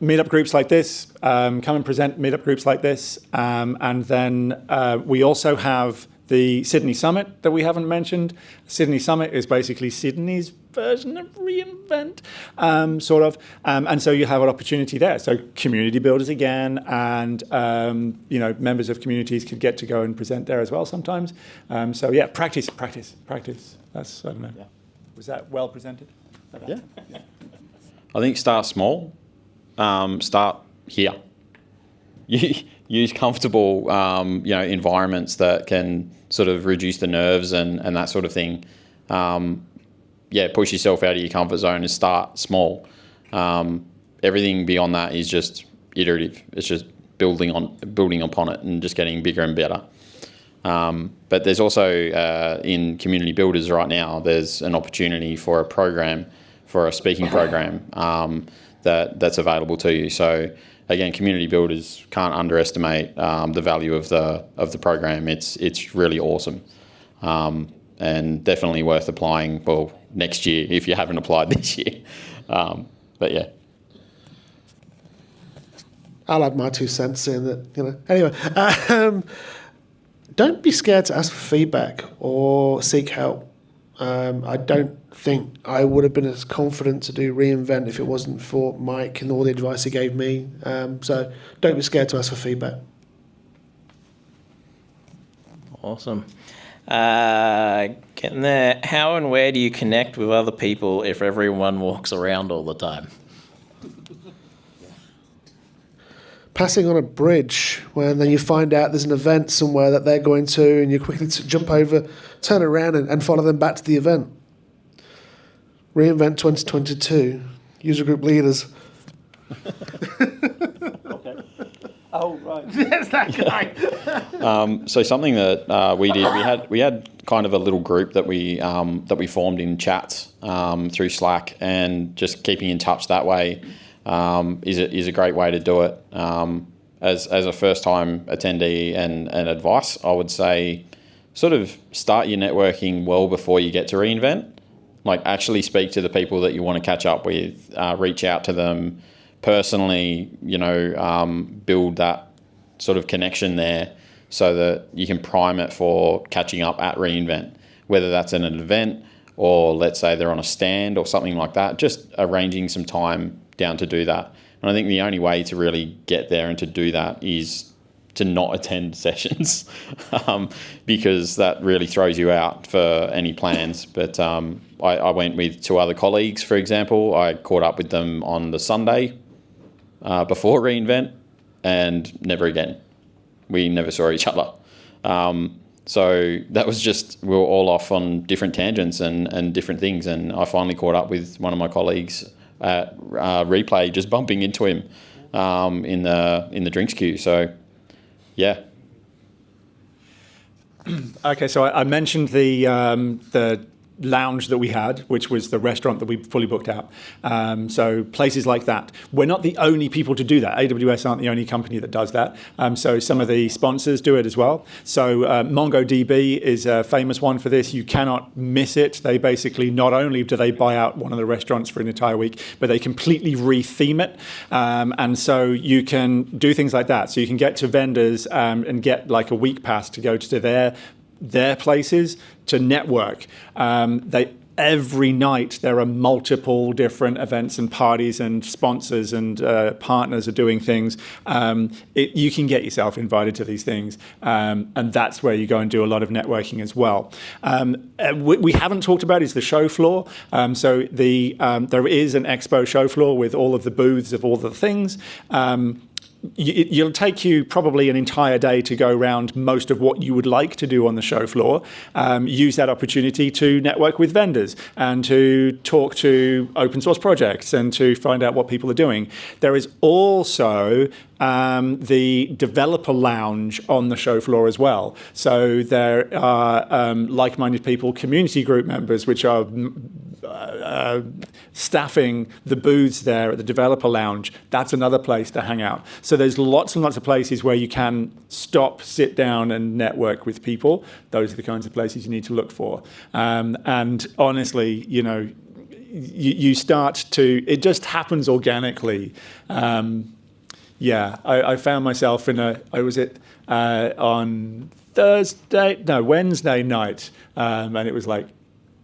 Meetup groups like this, come and present meetup groups like this. And then we also have the Sydney Summit that we haven't mentioned. Sydney Summit is basically Sydney's version of reInvent, sort of. And so you have an opportunity there. So community builders again, and members of communities could get to go and present there as well sometimes. Practice. That's, I don't know. Yeah. Was that well presented? Yeah. I think start small. Start here. Use comfortable, environments that can sort of reduce the nerves and that sort of thing. Push yourself out of your comfort zone and start small. Everything beyond that is just iterative. It's just building upon it and just getting bigger and better. But there's also in community builders right now, there's an opportunity for a speaking program that's available to you. So again, community builders can't underestimate the value of the program. It's really awesome, and definitely worth applying. Well, next year if you haven't applied this year. But yeah. I'll add my 2 cents in that. Anyway, don't be scared to ask for feedback or seek help. I don't think I would have been as confident to do reInvent if it wasn't for Mike and all the advice he gave me. So don't be scared to ask for feedback. Awesome. Getting there. How and where do you connect with other people if everyone walks around all the time? Passing on a bridge, when then you find out there's an event somewhere that they're going to, and you quickly jump over, turn around and follow them back to the event. reInvent 2022, user group leaders. Okay. Oh, right. That's that guy. So something that we did, we had kind of a little group that we formed in chats through Slack, and just keeping in touch that way is a great way to do it. As a first time attendee and advice, I would say sort of start your networking well before you get to reInvent. Like actually speak to the people that you want to catch up with, reach out to them personally, build that sort of connection there so that you can prime it for catching up at reInvent, whether that's in an event or let's say they're on a stand or something like that, just arranging some time down to do that. And I think the only way to really get there and to do that is to not attend sessions because that really throws you out for any plans. But I went with 2 other colleagues, for example. I caught up with them on the Sunday before reInvent and never again. We never saw each other. So that was just, we were all off on different tangents and different things. And I finally caught up with one of my colleagues at Replay, just bumping into him in the drinks queue. So, yeah. Okay, so I mentioned the lounge that we had, which was the restaurant that we fully booked out. So places like that. We're not the only people to do that. AWS aren't the only company that does that. So some of the sponsors do it as well. So MongoDB is a famous one for this. You cannot miss it. They basically, not only do they buy out one of the restaurants for an entire week, but they completely retheme it. And so you can do things like that. So you can get to vendors and get like a week pass to go to their places to network. Every night there are multiple different events and parties and sponsors and partners are doing things. You can get yourself invited to these things, and that's where you go and do a lot of networking as well. We haven't talked about is the show floor. So there is an expo show floor with all of the booths of all the things. It'll take you probably an entire day to go around most of what you would like to do on the show floor. Use that opportunity to network with vendors and to talk to open source projects and to find out what people are doing. There is also the developer lounge on the show floor as well. So there are like-minded people, community group members, which are staffing the booths there at the developer lounge. That's another place to hang out. So there's lots and lots of places where you can stop, sit down and network with people. Those are the kinds of places you need to look for. And honestly, you start to, it just happens organically. I found myself I was on Wednesday night, and it was like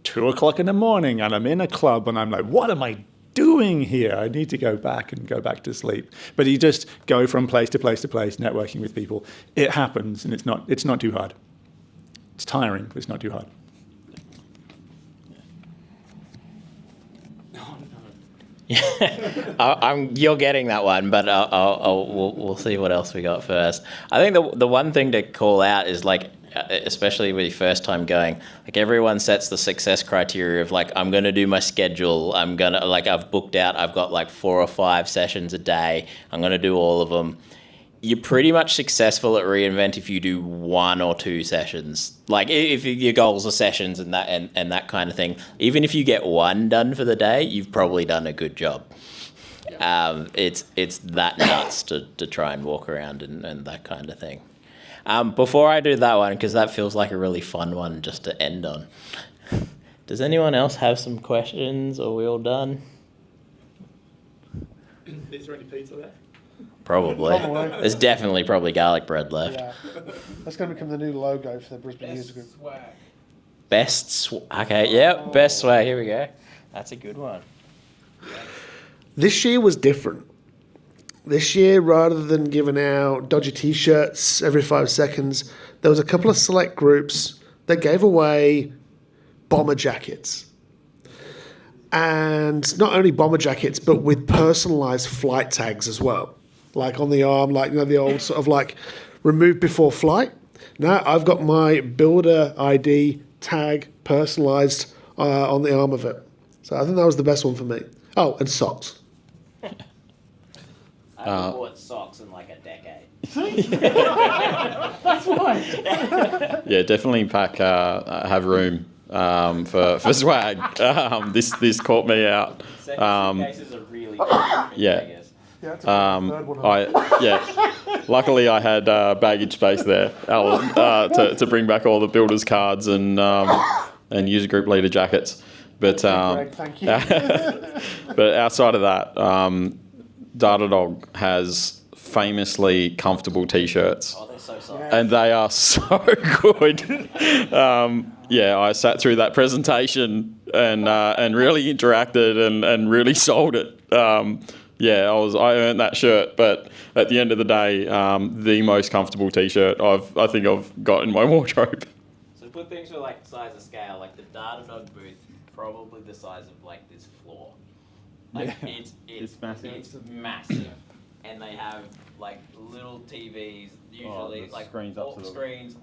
2:00 in the morning, and I'm in a club, and I'm like, what am I doing here? I need to go back to sleep. But you just go from place to place to place, networking with people. It happens, and it's not too hard. It's tiring, but it's not too hard. You're getting that one, but we'll see what else we got first. I think the one thing to call out is like, especially with your first time going, like everyone sets the success criteria of like, I'm going to do my schedule. I'm going to I've booked out, I've got like 4 or 5 sessions a day. I'm going to do all of them. You're pretty much successful at reInvent if you do 1 or 2 sessions. Like if your goals are sessions and that kind of thing, even if you get 1 done for the day, you've probably done a good job. Yeah. It's that nuts to try and walk around and that kind of thing. Before I do that one, because that feels like a really fun one just to end on. Does anyone else have some questions? Are we all done? Is there any pizza there? Probably. There's definitely probably garlic bread left. Yeah. That's going to become the new logo for the Brisbane User Group. Okay, yep, best swag. Here we go. That's a good one. This year was different. This year, rather than giving out dodgy T-shirts every 5 seconds, there was a couple of select groups that gave away bomber jackets. And not only bomber jackets, but with personalised flight tags as well. Like on the arm, like the old sort of like remove before flight. Now I've got my builder ID tag personalised on the arm of it. So I think that was the best one for me. Oh, and socks. I haven't bought socks in like a decade. That's why. Yeah, definitely have room for swag. This caught me out. Second cases are really good. Yeah. Yeah, that's a third one. Luckily, I had baggage space there, Alan, to bring back all the builders cards and user group leader jackets. But Greg, thank you. but outside of that, Datadog has famously comfortable t-shirts. Oh, they're so soft. And they are so good. I sat through that presentation and really interacted and really sold it. I earned that shirt, but at the end of the day, the most comfortable t-shirt I think I've got in my wardrobe. So to put things for like size of scale, like the Datadog booth, probably the size of like this floor. Like it's massive. It's massive. And they have like little TVs, usually like screens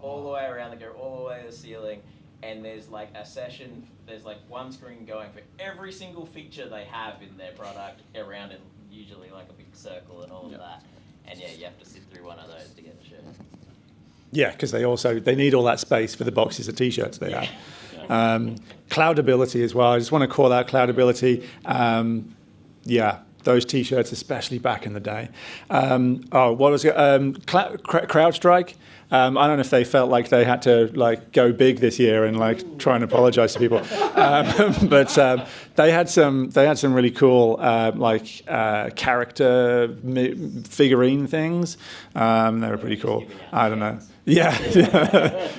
all the way around. They go all the way to the ceiling, and there's like a session. There's like one screen going for every single feature they have in their product around it. Usually like a big circle and all of that. And you have to sit through one of those to get the shirt. Yeah, because they need all that space for the boxes of t-shirts they have. Cloudability as well. I just want to call out cloudability. Those t-shirts, especially back in the day. What was it? CrowdStrike. I don't know if they felt like they had to go big this year and try and apologize to people, but they had some really cool character figurine things. They were pretty cool. I don't know. Yeah,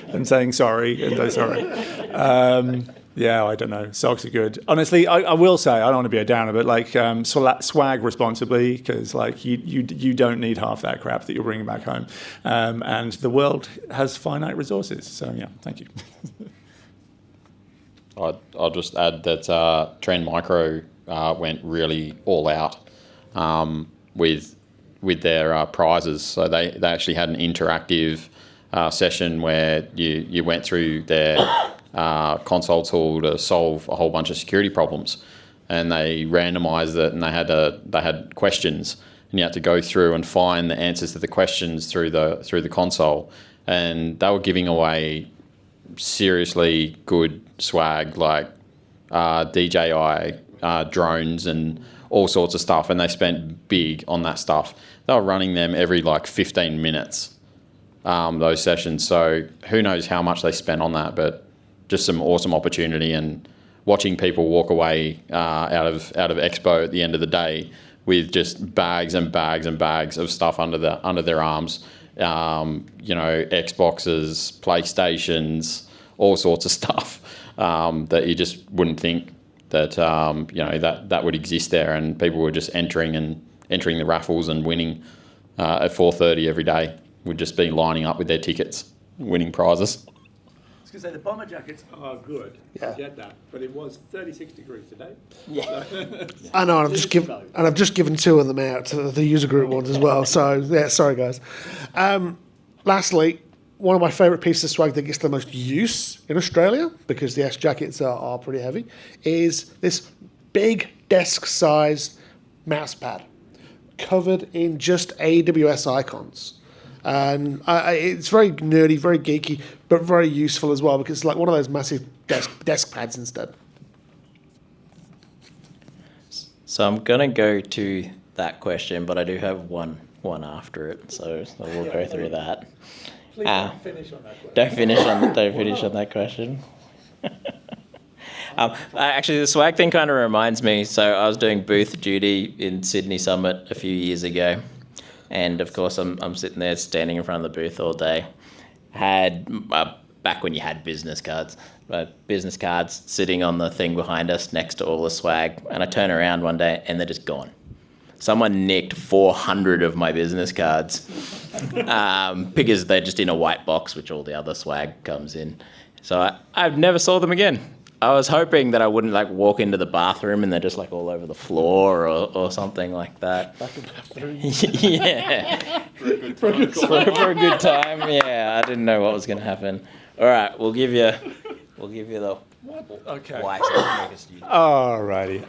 and saying sorry and say sorry. I don't know. Socks are good. Honestly, I will say, I don't want to be a downer, but swag responsibly, because you don't need half that crap that you're bringing back home. And the world has finite resources. So thank you. I'll just add that Trend Micro went really all out with their prizes. So they actually had an interactive session where you went through their console tool to solve a whole bunch of security problems, and they randomized it, and they had questions, and you had to go through and find the answers to the questions through the console, and they were giving away seriously good swag like DJI drones and all sorts of stuff, and they spent big on that stuff. They were running them every 15 minutes. Those sessions, so who knows how much they spent on that, but just some awesome opportunity, and watching people walk away out of Expo at the end of the day with just bags and bags and bags of stuff under their arms, Xboxes, PlayStations, all sorts of stuff that you just wouldn't think that that would exist there, and people were just entering the raffles and winning at 4:30 every day. Would just be lining up with their tickets, winning prizes. I was going to say, the bomber jackets are good. Yeah. I get that. But it was 36 degrees today. Yeah. I know, and I've just given two of them out to the user group ones as well. So, sorry, guys. Lastly, one of my favourite pieces of swag that gets the most use in Australia, because the S jackets are pretty heavy, is this big desk-sized mouse pad covered in just AWS icons. And it's very nerdy, very geeky, but very useful as well, because it's like one of those massive desk pads instead. So I'm going to go to that question, but I do have one after it, so we'll go through that. Please don't finish on that question. Don't finish on that question. Actually, the swag thing kind of reminds me. So I was doing booth duty in Sydney Summit a few years ago. And of course, I'm sitting there standing in front of the booth all day. Had back when you had business cards sitting on the thing behind us next to all the swag. And I turn around one day and they're just gone. Someone nicked 400 of my business cards because they're just in a white box, which all the other swag comes in. So I've never saw them again. I was hoping that I wouldn't walk into the bathroom and they're just all over the floor or something like that. Yeah. For a good time. Yeah, I didn't know what was going to happen. All right, we'll give you the white. Alrighty.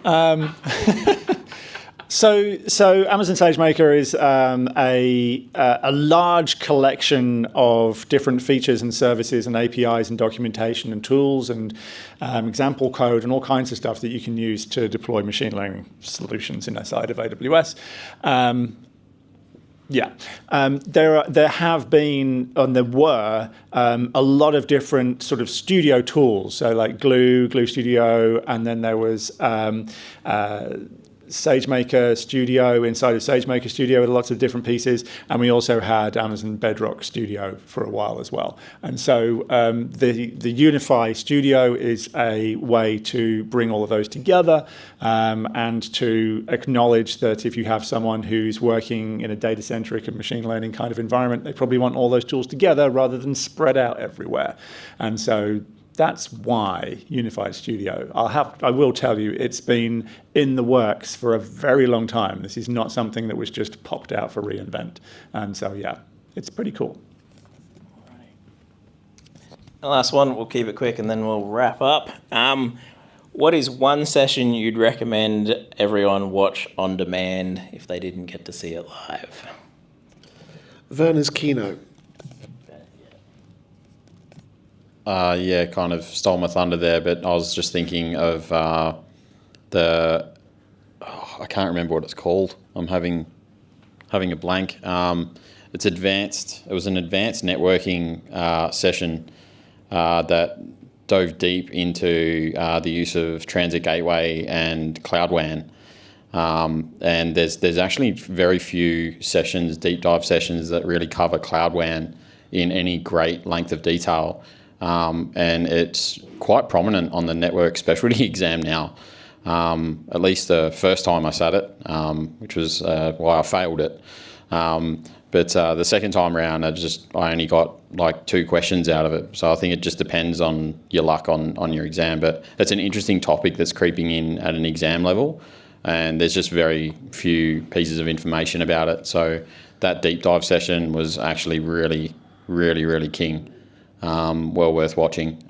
So Amazon SageMaker is a large collection of different features and services and APIs and documentation and tools and example code and all kinds of stuff that you can use to deploy machine learning solutions inside of AWS. There have been, and there were, a lot of different sort of studio tools. So like Glue Studio, and then there was SageMaker Studio inside of SageMaker Studio with lots of different pieces. And we also had Amazon Bedrock Studio for a while as well. And so the Unify Studio is a way to bring all of those together and to acknowledge that if you have someone who's working in a data-centric and machine learning kind of environment, they probably want all those tools together rather than spread out everywhere. And so that's why Unified Studio. I will tell you, it's been in the works for a very long time. This is not something that was just popped out for reInvent. And so, yeah, it's pretty cool. The last one, we'll keep it quick and then we'll wrap up. What is one session you'd recommend everyone watch on demand if they didn't get to see it live? Werner's keynote. Kind of stole my thunder there, but I was just thinking of I can't remember what it's called. I'm having a blank. It's advanced. It was an advanced networking session that dove deep into the use of Transit Gateway and Cloud WAN. And there's actually very few sessions, deep dive sessions, that really cover Cloud WAN in any great length of detail. And it's quite prominent on the network specialty exam now, at least the first time I sat it, which was why I failed it. But the second time around, I only got like 2 questions out of it. So I think it just depends on your luck on your exam. But it's an interesting topic that's creeping in at an exam level, and there's just very few pieces of information about it. So that deep dive session was actually really, really, really king. Well worth watching.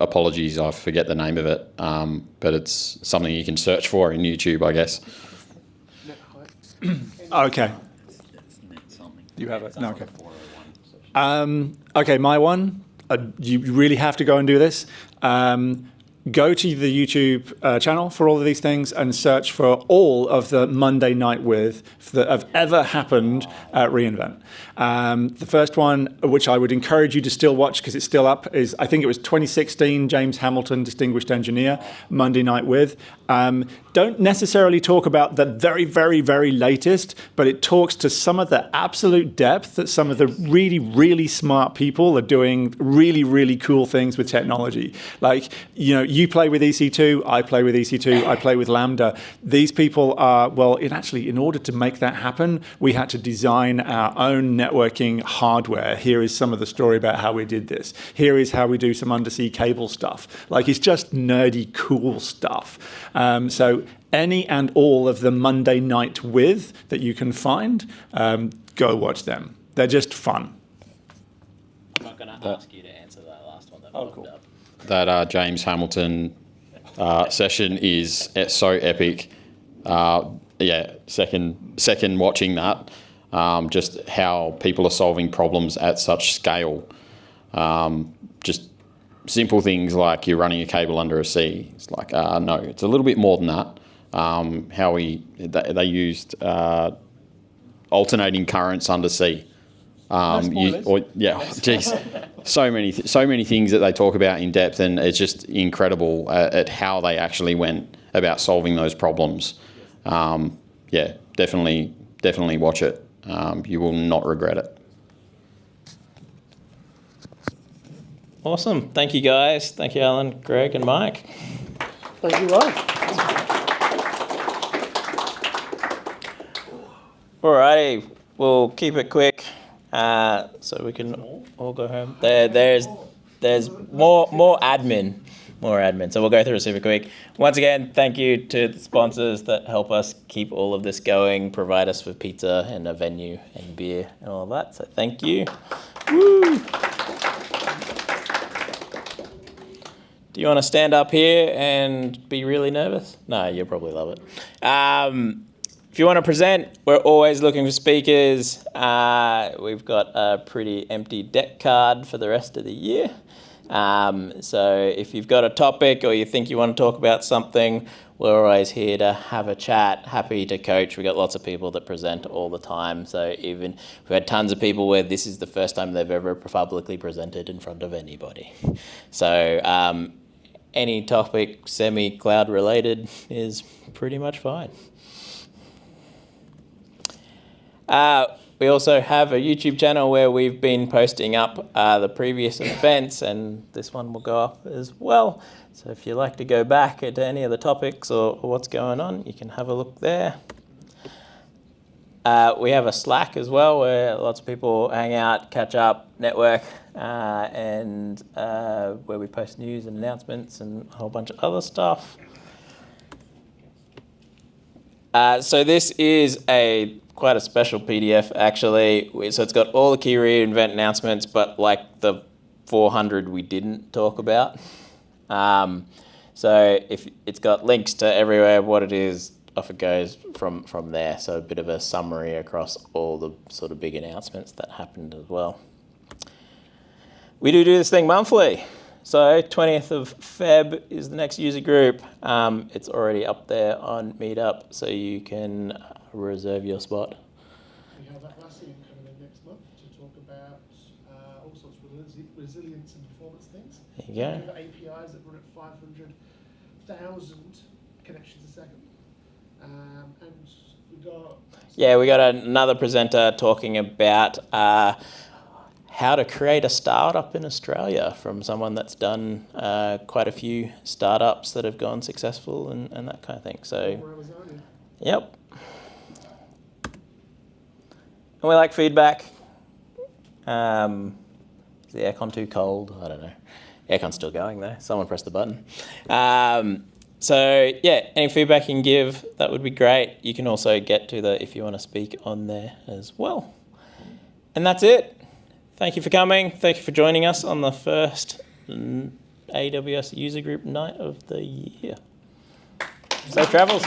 Apologies, I forget the name of it, but it's something you can search for in YouTube, I guess. Okay. You have it? No, okay. Okay, my one, you really have to go and do this. Go to the YouTube channel for all of these things and search for all of the Monday Night With that have ever happened at reInvent. The first one, which I would encourage you to still watch because it's still up, is I think it was 2016, James Hamilton, Distinguished Engineer, Monday Night With. Don't necessarily talk about the very, very, very latest, but it talks to some of the absolute depth that some of the really, really smart people are doing really, really cool things with technology. Like, you play with EC2, I play with EC2, I play with Lambda. These people are, in order to make that happen, we had to design our own networking hardware. Here is some of the story about how we did this. Here is how we do some undersea cable stuff. Like, it's just nerdy, cool stuff. So any and all of the Monday Night With that you can find, go watch them. They're just fun. I'm not going to ask you to answer that last one. Cool. That James Hamilton session is so epic. Second watching that, just how people are solving problems at such scale. Just simple things like you're running a cable under a sea. It's like, no, it's a little bit more than that. They used alternating currents under sea. So many things that they talk about in depth, and it's just incredible at how they actually went about solving those problems. Definitely watch it. You will not regret it. Awesome. Thank you, guys. Thank you, Alan, Greg, and Mike. Thank you, all. Alrighty, we'll keep it quick so we can all go home. There's more admin. So we'll go through it super quick. Once again, thank you to the sponsors that help us keep all of this going, provide us with pizza and a venue and beer and all of that. So thank you. Woo! Do you want to stand up here and be really nervous? No, you'll probably love it. If you want to present, we're always looking for speakers. We've got a pretty empty deck card for the rest of the year. So if you've got a topic or you think you want to talk about something, we're always here to have a chat, happy to coach. We've got lots of people that present all the time. So even we've had tons of people where this is the first time they've ever publicly presented in front of anybody. So any topic semi-cloud related is pretty much fine. We also have a YouTube channel where we've been posting up the previous events, and this one will go up as well. So if you like to go back into any of the topics or what's going on, you can have a look there. We have a Slack as well where lots of people hang out, catch up, network, and where we post news and announcements and a whole bunch of other stuff. So this is quite a special PDF actually. So it's got all the key re:Invent announcements, but like the 400 we didn't talk about. So if it's got links to everywhere, what it is, off it goes from there. So a bit of a summary across all the sort of big announcements that happened as well. We do this thing monthly. So 20th of Feb is the next user group. It's already up there on Meetup, so you can reserve your spot. We have Atlassian coming in next month to talk about all sorts of resilience and performance things. There you go. We have APIs that run at 500,000 connections a second. And we got another presenter talking about how to create a startup in Australia from someone that's done quite a few startups that have gone successful and that kind of thing. So, yep. And we like feedback. Is the aircon too cold? I don't know. Aircon's still going though. Someone press the button. So yeah, any feedback you can give, that would be great. You can also get to the if you want to speak on there as well. And that's it. Thank you for coming. Thank you for joining us on the first AWS user group night of the year. Safe travels.